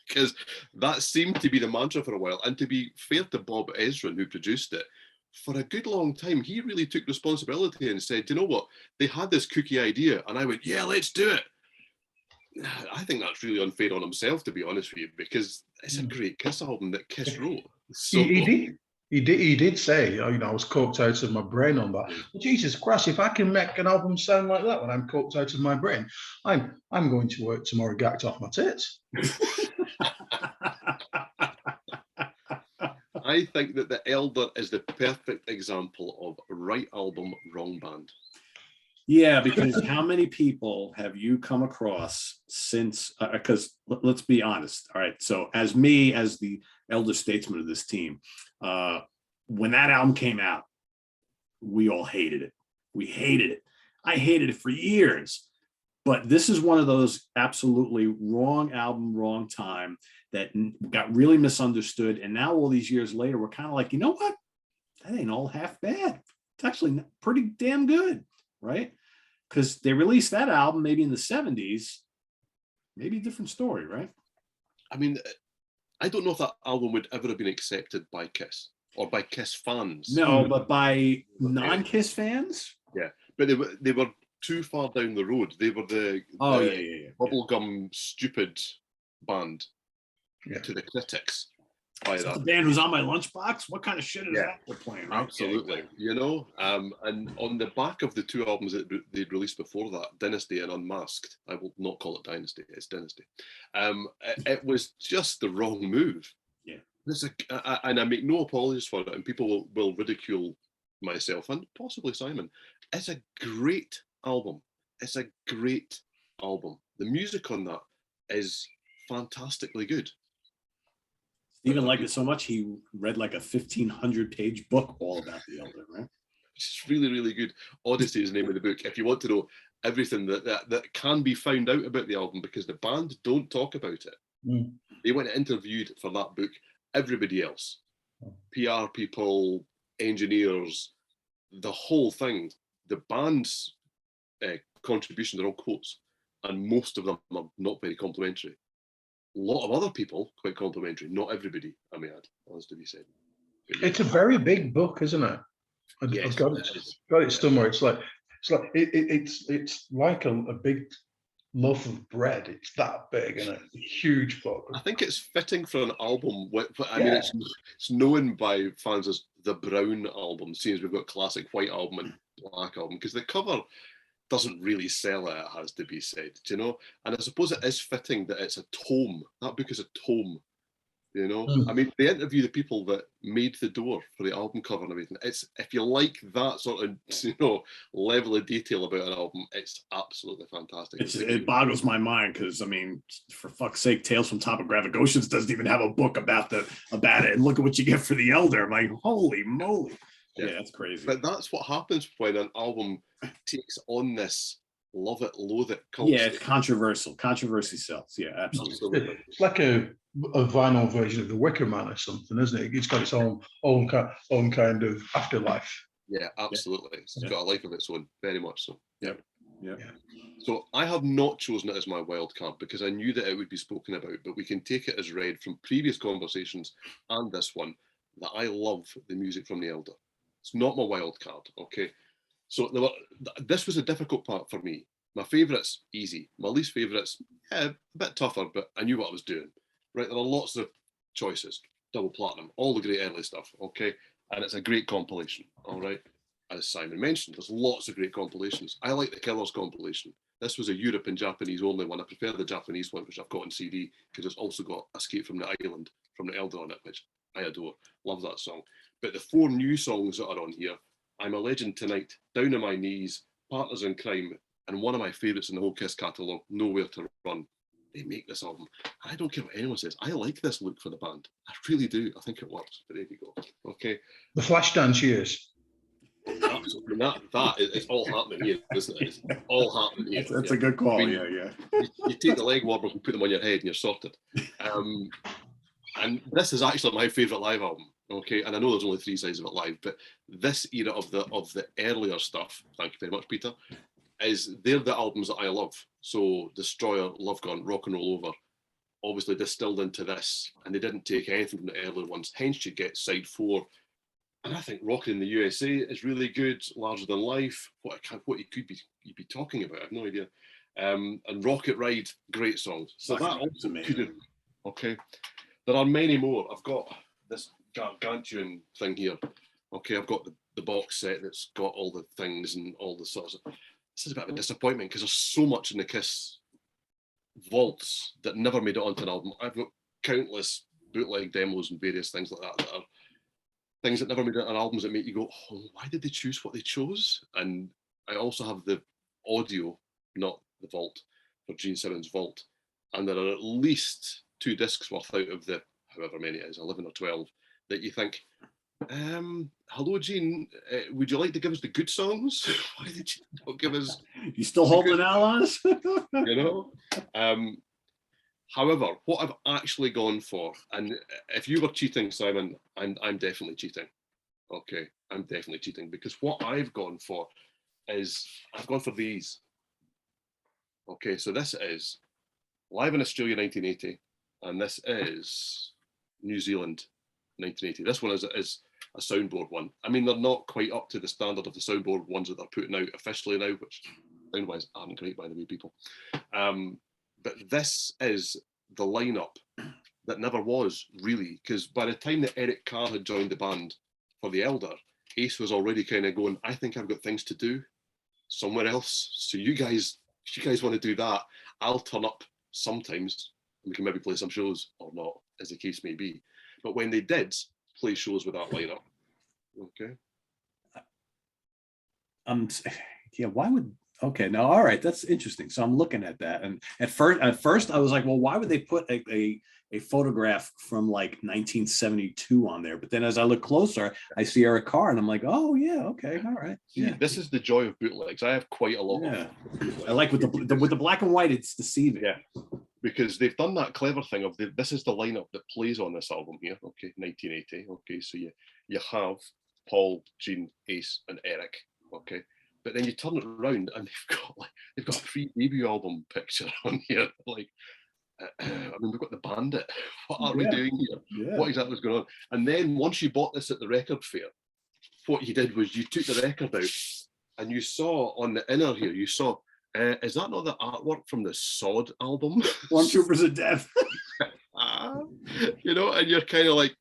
Because that seemed to be the mantra for a while. And to be fair to Bob Ezrin, who produced it, for a good long time, he really took responsibility and said, you know what, they had this kooky idea. And I went, yeah, let's do it. I think that's really unfair on himself, to be honest with you, because it's a great Kiss album that Kiss wrote. So He did say, I was coked out of my brain on that. But Jesus Christ, if I can make an album sound like that when I'm coked out of my brain, I'm going to work tomorrow gacked off my tits. I think that The Elder is the perfect example of right album, wrong band. Yeah, because how many people have you come across since, because let's be honest. All right. So as the elder statesman of this team, when that album came out, we all hated it. We hated it. I hated it for years. But this is one of those absolutely wrong album, wrong time that got really misunderstood. And now all these years later, we're kind of like, you know what? That ain't all half bad. It's actually pretty damn good, right? Because they released that album maybe in the 70s, maybe a different story, right? I mean, I don't know if that album would ever have been accepted by Kiss or by Kiss fans. No, but by non-Kiss fans? Yeah, but they were too far down the road. They were the bubblegum stupid band to the critics. The band who's on my lunchbox. What kind of shit is that we're playing? Right? Absolutely, and on the back of the two albums that they'd released before that, Dynasty and Unmasked, I will not call it Dynasty, it's Dynasty. It was just the wrong move. Yeah, and I make no apologies for it, and people will ridicule myself and possibly Simon. It's a great album. It's a great album. The music on that is fantastically good. Steven liked it so much, he read like a 1,500-page book all about the Elder, right? It's really, really good. Odyssey is the name of the book. If you want to know everything that can be found out about the album, because the band don't talk about it. They went and interviewed for that book everybody else. PR people, engineers, the whole thing. The band's contributions are all quotes, and most of them are not very complimentary. A lot of other people quite complimentary, not everybody, I may add, has to be said. It's a very big book, isn't it? I've got it somewhere. It's like a big loaf of bread. It's that big, and a huge book. I think it's fitting for an album. I mean, it's known by fans as the Brown album, seeing as we've got classic white album and black album, because the cover doesn't really sell it, it has to be said, do you know? And I suppose it is fitting that it's a tome. That book is a tome, you know? I mean, they interview the people that made the door for the album cover and everything. It's, if you like that sort of, you know, level of detail about an album, it's absolutely fantastic. It boggles my mind because, I mean, for fuck's sake, Tales from Topographic Oceans doesn't even have a book about it. And look at what you get for the Elder. I'm like, holy moly. Yeah, that's crazy. But that's what happens when an album takes on this love it, loathe it culture. Yeah, it's controversial. Controversy sells. Yeah, absolutely. It's like a vinyl version of The Wicker Man or something, isn't it? It's got its own kind of afterlife. Yeah, absolutely. It's got a life of its own, very much so. Yep. So I have not chosen it as my wild card because I knew that it would be spoken about, but we can take it as read from previous conversations and this one that I love the music from the Elder. It's not my wild card, okay? So this was a difficult part for me. My favourites, easy. My least favourites, a bit tougher, but I knew what I was doing. Right, there are lots of choices. Double Platinum, all the great early stuff, okay? And it's a great compilation, all right? As Simon mentioned, there's lots of great compilations. I like the Killers compilation. This was a Europe and Japanese only one. I prefer the Japanese one, which I've got on CD, because it's also got Escape from the Island from the Elder on it, which I adore. Love that song. But the 4 new songs that are on here, I'm a Legend Tonight, Down on My Knees, Partners in Crime, and one of my favourites in the whole Kiss catalogue, Nowhere to Run. They make this album. I don't care what anyone says. I like this look for the band. I really do. I think it works. But there you go. Okay. The Flashdance years. Absolutely. That is all happening here, isn't it? It's all happening here. That's a good call. I mean, yeah. You take the leg warblers and put them on your head and you're sorted. And this is actually my favourite live album. Okay, and I know there's only 3 sides of it live, but this era of the earlier stuff, thank you very much, Peter, they're the albums that I love. So Destroyer, Love Gun, Rock and Roll Over, obviously distilled into this, and they didn't take anything from the earlier ones. Hence, you get side 4, and I think Rockin' in the USA is really good. Larger Than Life, what you could be talking about, I have no idea. And Rocket Ride, great songs. So that also could, okay. There are many more. I've got this gargantuan thing here. Okay, I've got the box set that's got all the things and all the sorts of. This is a bit of a disappointment because there's so much in the Kiss vaults that never made it onto an album. I've got countless bootleg demos and various things like that are things that never made it on albums that make you go, oh, why did they choose what they chose? And I also have the audio, not the vault, for Gene Simmons' Vault. And there are at least 2 discs worth out of the, however many it is, 11 or 12, that you think, hello, Gene, would you like to give us the good songs? Why did you not give us... You still holding out on us? You know? However, what I've actually gone for, and if you were cheating, Simon, I'm definitely cheating. Okay, I'm definitely cheating, because what I've gone for is, I've gone for these. Okay, so this is Live in Australia 1980, and this is New Zealand 1980. This one is a soundboard one. I mean, they're not quite up to the standard of the soundboard ones that they're putting out officially now, which sound-wise aren't great, by the way, people. But this is the lineup that never was, really, because by the time that Eric Carr had joined the band for The Elder, Ace was already kind of going, I think I've got things to do somewhere else. So you guys, if you guys want to do that, I'll turn up sometimes. We can maybe play some shows or not, as the case may be. But when they did play shows with that lineup, okay. Yeah, why would... Okay, now, all right, that's interesting. So I'm looking at that, and at first I was like, well, why would they put a photograph from like 1972 on there? But then as I look closer, I see Eric Carr, and I'm like, oh yeah, okay, all right. Yeah, this is the joy of bootlegs. I have quite a lot. Yeah, I like with the black and white, it's deceiving. Yeah, because they've done that clever thing of this is the lineup that plays on this album here. Okay, 1980. Okay, so you have Paul, Gene, Ace, and Eric. Okay. But then you turn it around and they've got a pre-debut album picture on here. Like, I mean, we've got the Bandit. What are we doing here? Yeah. What exactly is going on? And then once you bought this at the record fair, what you did was you took the record out and you saw on the inner here, you saw, is that not the artwork from the Sod album? One Troopers of Death. You know, and you're kind of like,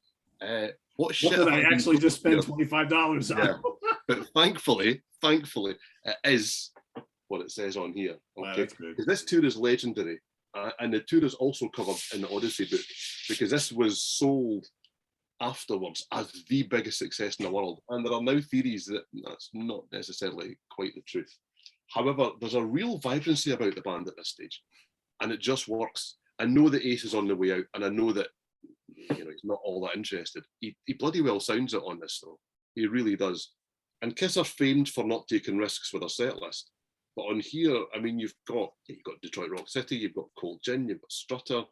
what shit did I actually just spend $25 on? Yeah. But thankfully, it is what it says on here. Wow, Okay, that's good. because this tour is legendary, and the tour is also covered in the Odyssey book, because this was sold afterwards as the biggest success in the world. And there are now theories that that's not necessarily quite the truth. However, there's a real vibrancy about the band at this stage, and it just works. I know that Ace is on the way out, and I know that he's not all that interested. He bloody well sounds it on this though. He really does. And Kiss are famed for not taking risks with their set list. But on here, I mean, you've got Detroit Rock City, you've got Cold Gin, you've got Strutter,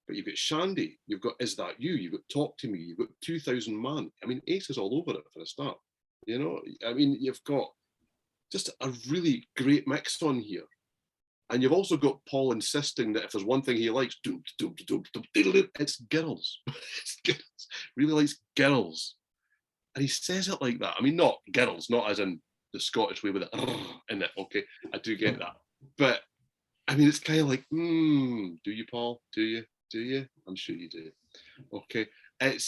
but you've got Shandy, you've got Is That You, you've got Talk to Me, you've got 2000 Man. I mean, Ace is all over it for a start. I mean, you've got just a really great mix on here. And you've also got Paul insisting that if there's one thing he likes, it's girls. Really likes girls. And he says it like that. I mean, not girls, not as in the Scottish way with it in it. Okay, I do get that. But I mean, it's kind of like, do you, Paul? Do you? Do you? I'm sure you do. Okay. I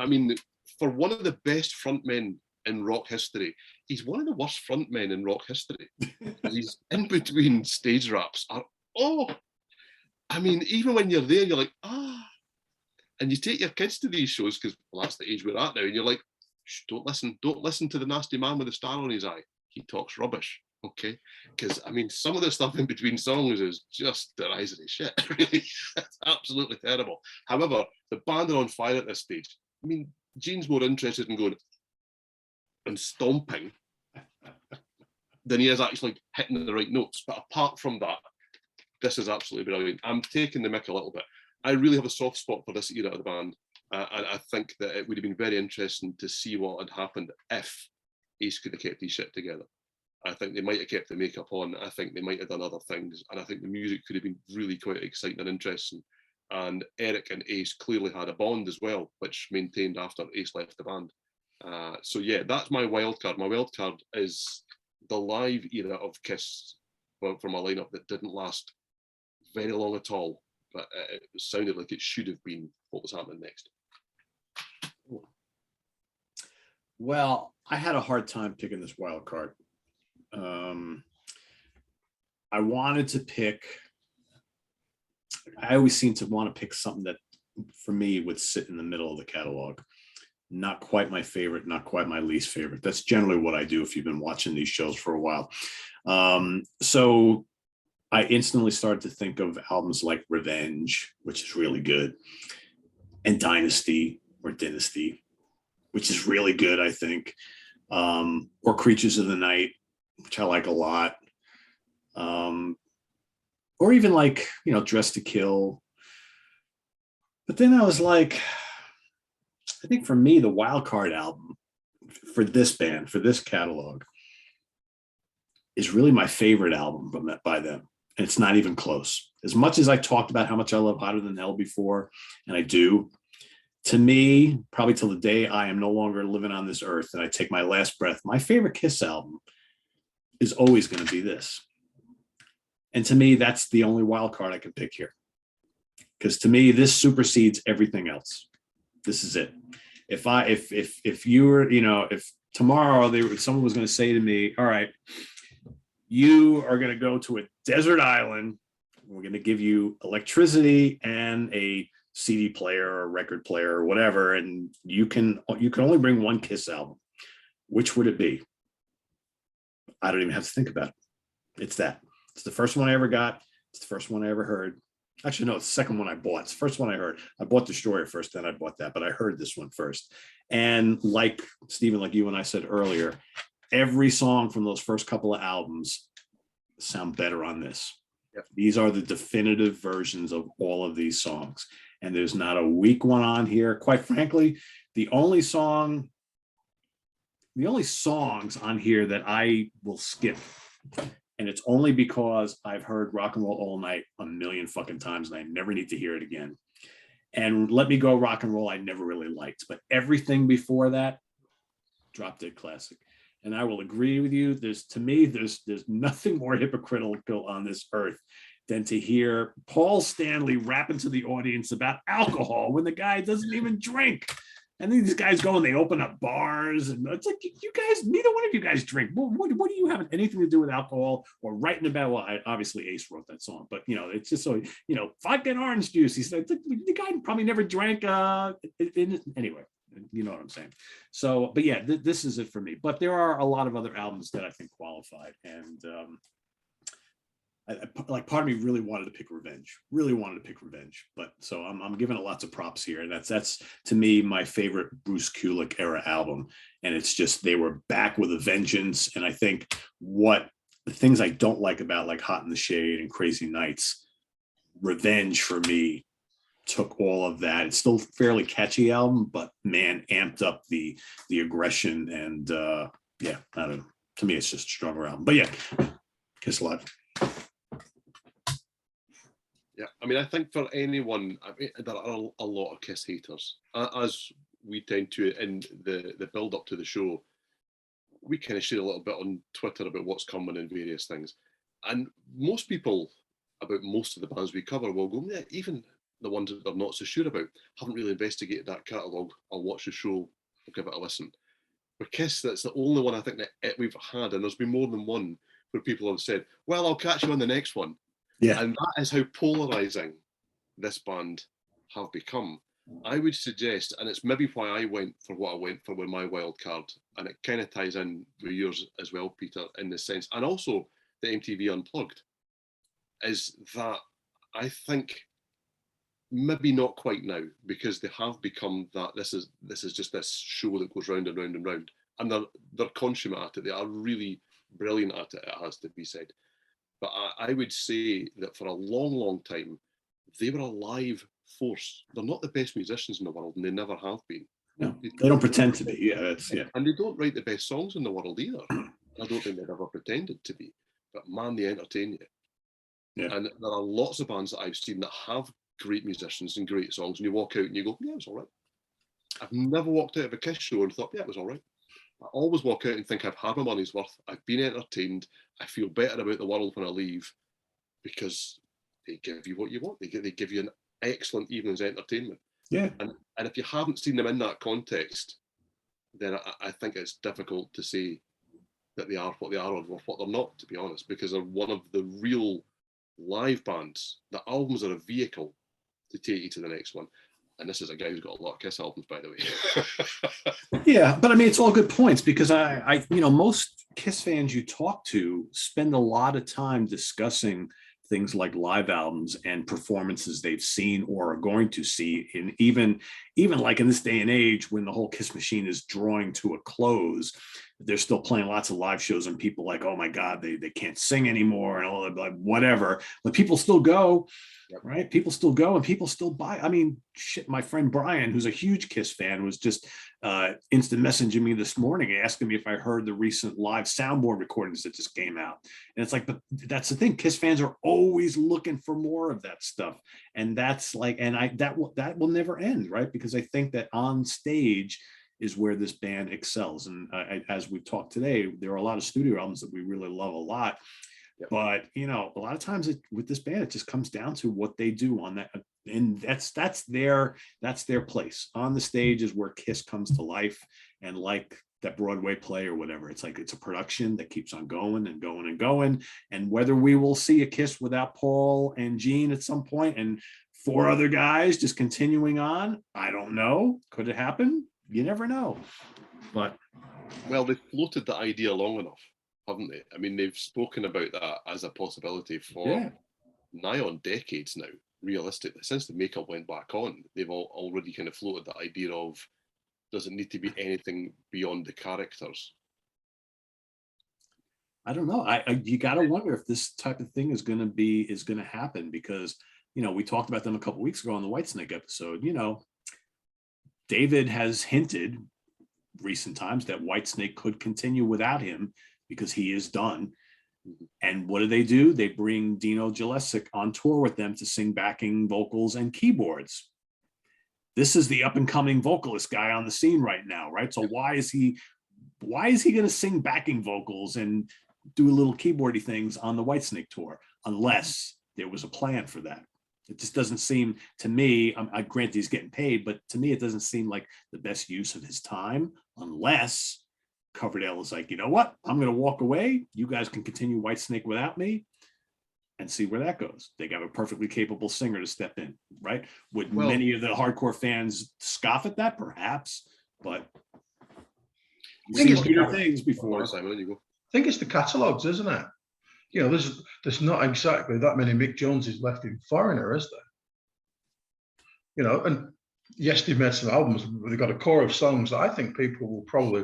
mean, for one of the best frontmen in rock history, he's one of the worst frontmen in rock history. These in between stage raps are, I mean, even when you're there, you're like, and you take your kids to these shows because that's the age we're at now, and you're like, don't listen to the nasty man with the star on his eye. He talks rubbish. Okay, because I mean, some of the stuff in between songs is just derisory shit. Really, it's absolutely terrible. However, the band are on fire at this stage. I mean, Gene's more interested in going and stomping than he is actually hitting the right notes. But apart from that, this is absolutely brilliant. I'm taking the mick a little bit. I really have a soft spot for this era of the band, and I think that it would have been very interesting to see what had happened if Ace could have kept his shit together. I think they might have kept the makeup on. I think they might have done other things. And I think the music could have been really quite exciting and interesting. And Eric and Ace clearly had a bond as well, which maintained after Ace left the band. So yeah, that's my wild card. My wild card is the live era of Kiss from a lineup that didn't last very long at all. But it sounded like it should have been what was happening next. Well, I had a hard time picking this wild card. I wanted to pick, I always seem to want to pick something that for me would sit in the middle of the catalog. Not quite my favorite, not quite my least favorite. That's generally what I do if you've been watching these shows for a while. So I instantly started to think of albums like Revenge, which is really good, and Dynasty, which is really good, I think, or Creatures of the Night, which I like a lot, or even like, Dress to Kill. But then I was like, I think for me, the wild card album for this band, for this catalog, is really my favorite album by them. And it's not even close. As much as I talked about how much I love Hotter Than Hell before, and I do, to me, probably till the day I am no longer living on this earth and I take my last breath, my favorite Kiss album is always going to be this. And to me, that's the only wild card I can pick here. Because to me, this supersedes everything else. This is it. If you were, if tomorrow someone was going to say to me, all right, you are going to go to a desert island. We're going to give you electricity and a CD player or record player or whatever, and you can only bring one Kiss album. Which would it be? I don't even have to think about it. It's that. It's the first one I ever got. It's the first one I ever heard. Actually, no, it's the second one I bought. It's the first one I heard. I bought Destroyer first, then I bought that, but I heard this one first. And like Steven, like you and I said earlier, every song from those first couple of albums sound better on this. Yep. These are the definitive versions of all of these songs. And there's not a weak one on here. Quite frankly, the only songs on here that I will skip, and it's only because I've heard Rock and Roll All Night a million fucking times and I never need to hear it again. And Let Me Go Rock and Roll I never really liked, but everything before that, drop dead classic. And I will agree with you. There's nothing more hypocritical on this earth than to hear Paul Stanley rapping to the audience about alcohol when the guy doesn't even drink. And then these guys go and they open up bars, and it's like, you guys, neither one of you guys drink. What do you have anything to do with alcohol or writing about? Well, obviously Ace wrote that song, but it's just so, vodka and orange juice. He said the guy probably never drank. Anyway, you know what I'm saying. So, but yeah, this is it for me. But there are a lot of other albums that I think qualified, and like part of me really wanted to pick Revenge, but so I'm giving it lots of props here, and that's to me my favorite Bruce Kulick era album, and it's just they were back with a vengeance. And I think what the things I don't like about like Hot in the Shade and Crazy Nights, Revenge for me took all of that. It's still a fairly catchy album, but man, amped up the aggression, and yeah, I don't know. To me, it's just a stronger album. But yeah, Kiss Alive. Yeah, I mean, I think for anyone, there are a lot of Kiss haters, as we tend to in the build up to the show. We kind of share a little bit on Twitter about what's coming and various things, and most people about most of the bands we cover will go, yeah, even the ones that they're not so sure about, haven't really investigated that catalogue. I'll watch the show, I'll give it a listen. With Kiss, that's the only one I think that we've had, and there's been more than one where people have said, well, I'll catch you on the next one. Yeah. And that is how polarizing this band have become. I would suggest, and it's maybe why I went for what I went for with my wild card, and it kind of ties in with yours as well, Peter, in this sense, and also the MTV Unplugged, is that I think maybe not quite now, because they have become that this is just this show that goes round and round and round, and they're consummate at it. They are really brilliant at it, it has to be said. But I would say that for a long, long time, they were a live force. They're not the best musicians in the world, and they never have been. No, they don't pretend to be. Yeah, yeah. And they don't write the best songs in the world either. I don't think they've ever pretended to be. But man, they entertain you. Yeah. And there are lots of bands that I've seen that have great musicians and great songs, and you walk out and you go, yeah, it was all right. I've never walked out of a Kiss show and thought, yeah, it was all right. I always walk out and think I've had my money's worth. I've been entertained. I feel better about the world when I leave, because they give you what you want. They give you an excellent evening's entertainment. Yeah. And if you haven't seen them in that context, then I think it's difficult to say that they are what they are or what they're not, to be honest, because they're one of the real live bands. The albums are a vehicle to take you to the next one. And this is a guy who's got a lot of Kiss albums, by the way. Yeah, but I mean, it's all good points, because I most Kiss fans you talk to spend a lot of time discussing things like live albums and performances they've seen or are going to see, in even like in this day and age when the whole Kiss machine is drawing to a close, they're still playing lots of live shows, and people like, oh my God, they can't sing anymore and all that, like whatever. But people still go, right? People still go and people still buy. I mean, shit, my friend Brian, who's a huge Kiss fan, was just instant messaging me this morning asking me if I heard the recent live soundboard recordings that just came out. And it's like, but that's the thing. Kiss fans are always looking for more of that stuff. And that's like, and that will never end, right? Because I think that on stage is where this band excels. And as we've talked today, there are a lot of studio albums that we really love a lot. Yep. But a lot of times with this band, it just comes down to what they do on that, and that's their place. On the stage is where Kiss comes to life, and like that Broadway play or whatever, it's like it's a production that keeps on going and going and going. And whether we will see a Kiss without Paul and Gene at some point, and 4 other guys just continuing on, I don't know. Could it happen? You never know. But well, they've floated the idea long enough, haven't they? I mean, they've spoken about that as a possibility for nigh on decades now, realistically. Since the makeup went back on, they've already kind of floated the idea of, does it need to be anything beyond the characters? I don't know. You got to wonder if this type of thing is going to happen, because, we talked about them a couple of weeks ago on the Whitesnake episode. David has hinted recent times that Whitesnake could continue without him because he is done. And what do? They bring Dino Gillespie on tour with them to sing backing vocals and keyboards. This is the up and coming vocalist guy on the scene right now, right? So why is he going to sing backing vocals and do little keyboardy things on the Whitesnake tour, unless there was a plan for that? It just doesn't seem to me, I grant he's getting paid, but to me, it doesn't seem like the best use of his time, unless Coverdale is like, you know what, I'm going to walk away. You guys can continue Whitesnake without me and see where that goes. They got a perfectly capable singer to step in, right? Would many of the hardcore fans scoff at that? Perhaps, but I think it's weirder things before. Simon, you go. I think it's the catalogs, isn't it? You know, there's not exactly that many Mick Joneses left in Foreigner, is there? You know, and yes, they've made some albums. They've got a core of songs that I think people will probably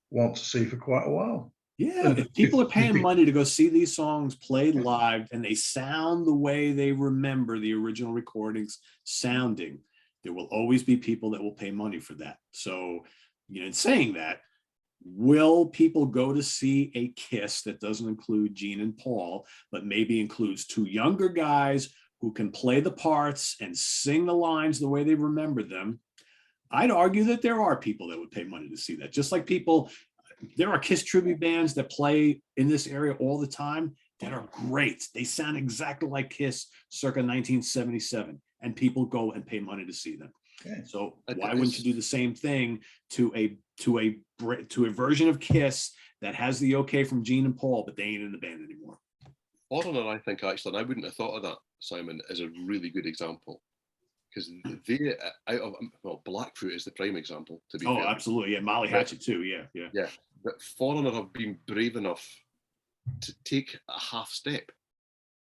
want to see for quite a while. Yeah, if people are paying money to go see these songs played live and they sound the way they remember the original recordings sounding, there will always be people that will pay money for that. So, you know, in saying that, will people go to see a Kiss that doesn't include Gene and Paul, but maybe includes two younger guys who can play the parts and sing the lines the way they remember them? I'd argue that there are people that would pay money to see that. Just like people, there are Kiss tribute bands that play in this area all the time that are great. They sound exactly like Kiss circa 1977, and people go and pay money to see them. Okay. So why wouldn't you do the same thing to a version of Kiss that has the okay from Gene and Paul, but they ain't in the band anymore? Foreigner, I think, actually, and I wouldn't have thought of that, Simon, is a really good example. Because they, Blackfoot is the prime example, to be fair. Oh, absolutely. Yeah, Molly Hatchet too. Yeah. But Foreigner have been brave enough to take a half step.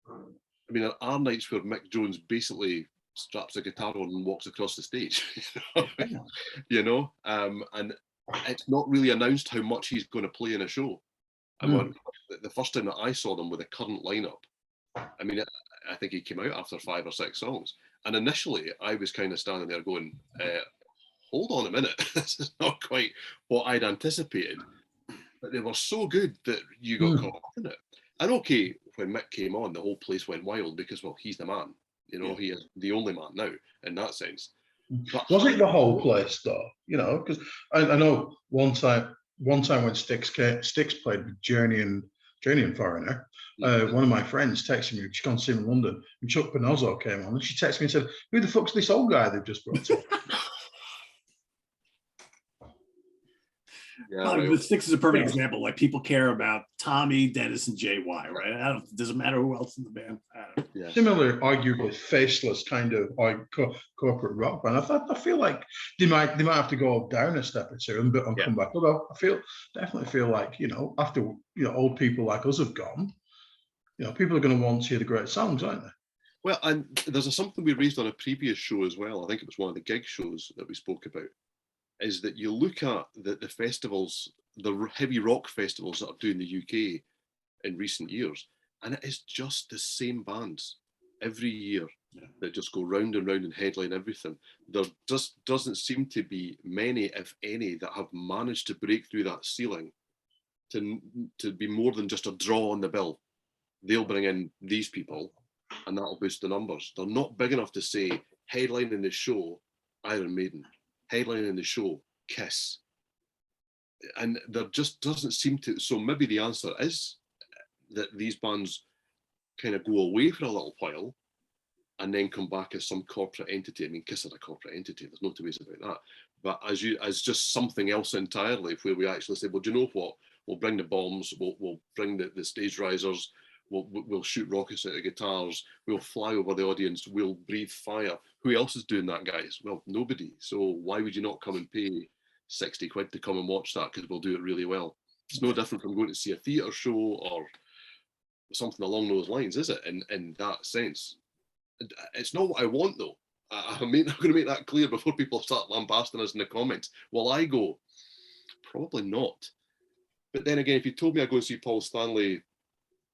I mean, there are nights where Mick Jones basically straps a guitar on and walks across the stage, you know, and it's not really announced how much he's going to play in a show. And the first time that I saw them with the current lineup, I mean, I think he came out after 5 or 6 songs. And initially, I was kind of standing there going, hold on a minute, this is not quite what I'd anticipated. But they were so good that you got caught up in it. And okay, when Mick came on, the whole place went wild because, well, he's the man. You know, he is the only man now in that sense. But wasn't the whole place though? You know, because I know one time when Styx played with Journey and Foreigner, one of my friends texted me, she's gone to see him in London, and Chuck Panozzo came on, and she texted me and said, "Who the fuck's this old guy they've just brought up?" The Styx is a perfect example. Like, people care about Tommy, Dennis, and JY, right? It doesn't matter who else in the band. Similar, arguably faceless kind of corporate rock band. I feel like they might have to go down a step or two and come back. Although I definitely feel like, you know, after, you know, old people like us have gone, you know, people are going to want to hear the great songs, aren't they? Well, and there's something we raised on a previous show as well. I think it was one of the gig shows that we spoke about. Is that you look at the festivals, the heavy rock festivals that are doing the UK in recent years, and it is just the same bands every year that just go round and round and headline everything. There just doesn't seem to be many, if any, that have managed to break through that ceiling to be more than just a draw on the bill. They'll bring in these people and that'll boost the numbers. They're not big enough to say, headlining the show, Iron Maiden. Headlining the show, Kiss. And there just doesn't seem to, so maybe the answer is that these bands kind of go away for a little while and then come back as some corporate entity. I mean, Kiss are a corporate entity, there's no two ways about that. But as just something else entirely, where we actually say, well, do you know what? We'll bring the bombs, we'll bring the stage risers, we'll shoot rockets out of guitars, we'll fly over the audience, we'll breathe fire. Who else is doing that, guys? Well, nobody. So why would you not come and pay 60 quid to come and watch that? Because we'll do it really well. It's no different from going to see a theatre show or something along those lines, is it? In that sense. It's not what I want, though. I'm going to make that clear before people start lambasting us in the comments. Will I go? Probably not. But then again, if you told me I'd go and see Paul Stanley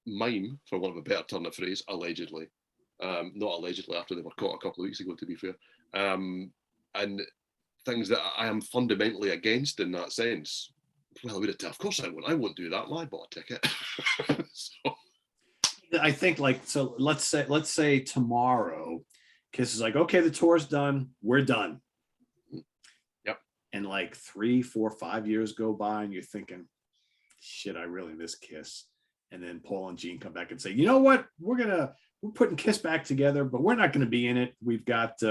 mime, for want of a better turn of phrase, allegedly, not allegedly after they were caught a couple of weeks ago, to be fair, and things that I am fundamentally against in that sense, well, I would have, of course I won't do that. Well, I bought a ticket. So. I think, like, so let's say tomorrow Kiss is like, okay, the tour's done, we're done. Yep. And like 3, 4, 5 years go by and you're thinking, shit, I really miss Kiss. And then Paul and Gene come back and say, you know what, we're gonna we're putting Kiss back together, but we're not going to be in it. We've got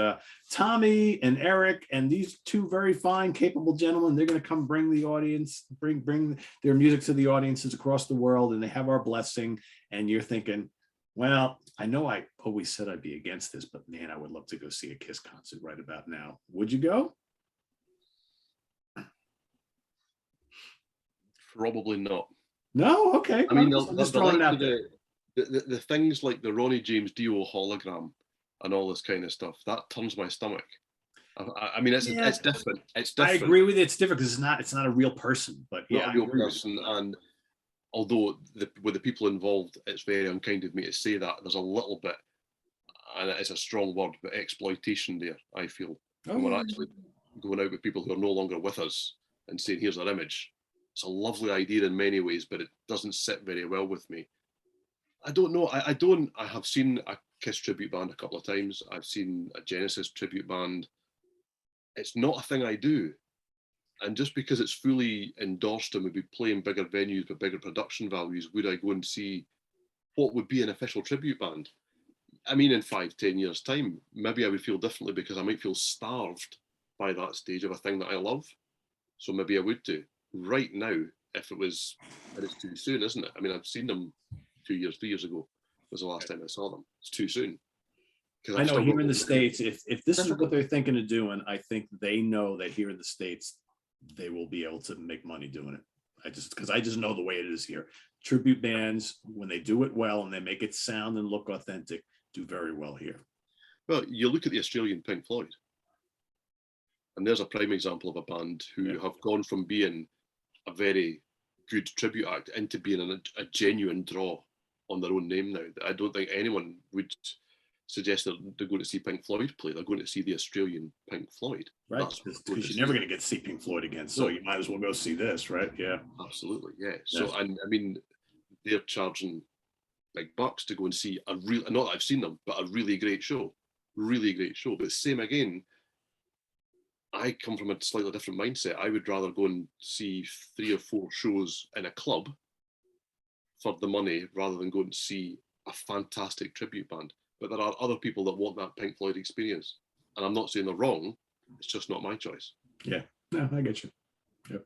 Tommy and Eric and these two very fine, capable gentlemen. They're going to come bring the audience, bring their music to the audiences across the world, and they have our blessing. And you're thinking, well, I know I always said I'd be against this, but man, I would love to go see a Kiss concert right about now. Would you go? Probably not. No? Okay. I mean, I'm just throwing it out there. The things like the Ronnie James Dio hologram and all this kind of stuff, that turns my stomach. I mean, it's different. It's different. I agree with you. It's different because it's not a real person. But yeah, not a real person. And although with the people involved, it's very unkind of me to say that. There's a little bit, and it's a strong word, but exploitation there, I feel. And we're actually going out with people who are no longer with us and saying, here's our image. It's a lovely idea in many ways, but it doesn't sit very well with me. I don't know. I have seen a Kiss tribute band a couple of times. I've seen a Genesis tribute band. It's not a thing I do. And just because it's fully endorsed and would be playing bigger venues with bigger production values, would I go and see what would be an official tribute band? I mean, in 5-10 years' time, maybe I would feel differently because I might feel starved by that stage of a thing that I love. So maybe I would do. Right now, if it was, and it's too soon, isn't it? I mean, I've seen them 3 years ago was the last time I saw them. It's too soon. I know here in the States, if this is what they're thinking of doing, I think they know that here in the States, they will be able to make money doing it. I just know the way it is here. Tribute bands, when they do it well and they make it sound and look authentic, do very well here. Well, you look at the Australian Pink Floyd, and there's a prime example of a band who have gone from being a very good tribute act into being a genuine draw on their own name now. I don't think anyone would suggest that they're going to see Pink Floyd play. They're going to see the Australian Pink Floyd. Right, because you're never going to get to see Pink Floyd again, so you might as well go see this, right? Yeah. Absolutely, yeah. So, and I mean, they're charging big bucks to go and see a real, not that I've seen them, but a really great show. Really great show. But same again, I come from a slightly different mindset. I would rather go and see 3 or 4 shows in a club for the money rather than go and see a fantastic tribute band. But there are other people that want that Pink Floyd experience. And I'm not saying they're wrong. It's just not my choice. Yeah, no, I get you. Yep.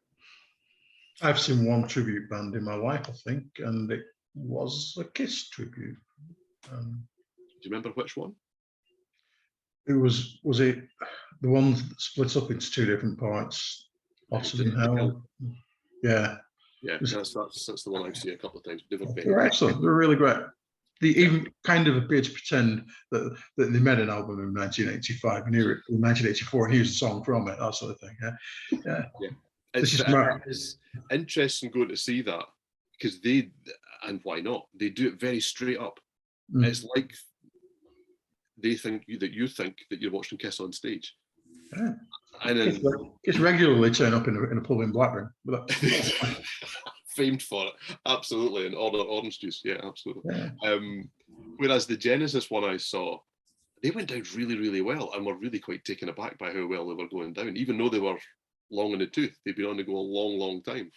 I've seen one tribute band in my life, I think, and it was a Kiss tribute. Do you remember which one? It was it the one that split up into 2 different parts? Autumn and Hell. Yeah. Yeah, that's the one I've seen a couple of times. They're excellent. They're really great. They even kind of appear to pretend that they made an album in 1985 and here in 1984, and here's a song from it, that sort of thing. Yeah. It's interesting going to see that because and why not? They do it very straight up. It's like they think that you think that you're watching Kiss on stage. Yeah. And then Kiss regularly turn up in a pub in Blackburn. Famed for it, absolutely, and order orange juice, yeah, absolutely. Yeah. Whereas the Genesis one I saw, they went down really, really well, and were really quite taken aback by how well they were going down, even though they were long in the tooth. They'd been on to go a long, long time,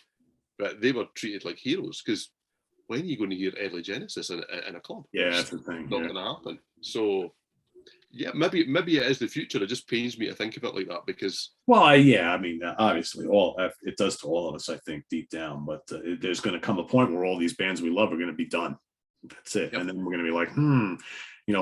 but they were treated like heroes. Because when are you going to hear early Genesis in a club? Yeah, that's the thing. Not going to happen. So. Yeah, maybe it is the future. It just pains me to think of it like that because. Well, yeah, I mean, obviously, it does to all of us, I think, deep down. But there's going to come a point where all these bands we love are going to be done. That's it, and then we're going to be like,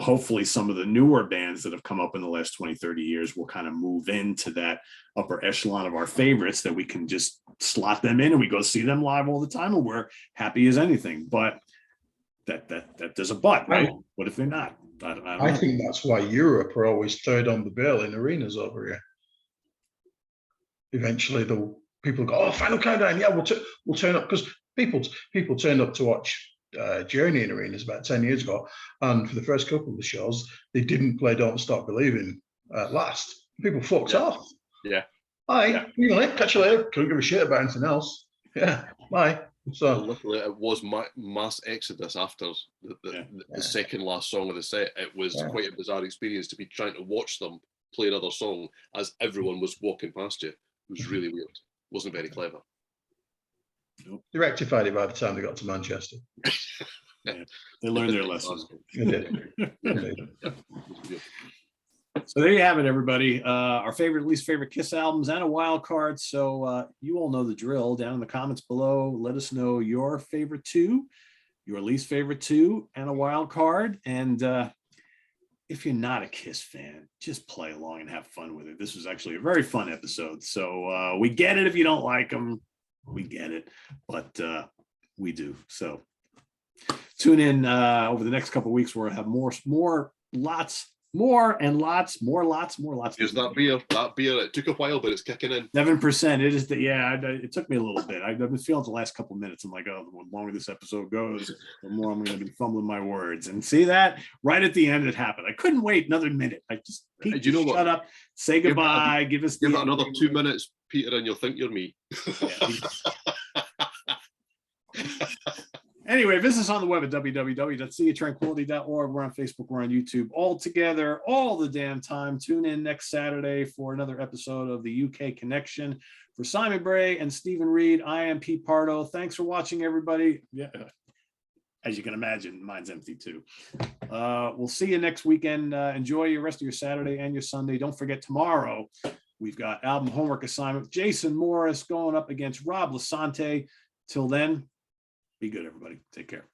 hopefully, some of the newer bands that have come up in the last 20, 30 years will kind of move into that upper echelon of our favorites that we can just slot them in and we go see them live all the time, and we're happy as anything. But that there's a but, right? What if they're not? I think that's why Europe are always third on the bill in arenas over here. Eventually, people go, "Oh, Final Countdown! Yeah, we'll turn up," because people turned up to watch Journey in arenas about 10 years ago, and for the first couple of the shows, they didn't play "Don't Stop Believing" last. People fucked off. Yeah. Bye. Yeah. Catch you later. Couldn't give a shit about anything else. Yeah. Bye. So literally, it was mass exodus after the second last song of the set. It was quite a bizarre experience to be trying to watch them play another song as everyone was walking past you. It was really weird. Wasn't very clever. They rectified it by the time they got to Manchester. Yeah, they learned their lesson. You did. So there you have it, everybody. Our favorite, least favorite Kiss albums and a wild card. So you all know the drill. Down in the comments below, let us know your favorite two, your least favorite two, and a wild card. And if you're not a Kiss fan, just play along and have fun with it. This was actually a very fun episode. So we get it if you don't like them. We get it, but we do. So tune in over the next couple of weeks. We'll have lots. Here's that beer. That beer, it took a while, but it's kicking in. 7%. It is it took me a little bit. I've been feeling the last couple of minutes. I'm like, oh, the longer this episode goes, the more I'm going to be fumbling my words. And see that right at the end, it happened. I couldn't wait another minute. I just, Pete, you know what? Shut up, say goodbye, give us another 2 minutes, Peter, and you'll think you're me. Anyway, visit us on the web at www.seatranquility.org. We're on Facebook. We're on YouTube. All together, all the damn time. Tune in next Saturday for another episode of the UK Connection. For Simon Bray and Steven Reid, I am Pete Pardo. Thanks for watching, everybody. Yeah, as you can imagine, mine's empty too. We'll see you next weekend. Enjoy your rest of your Saturday and your Sunday. Don't forget, tomorrow we've got album homework assignment. Jason Morris going up against Rob Lasante. Till then, be good, everybody. Take care.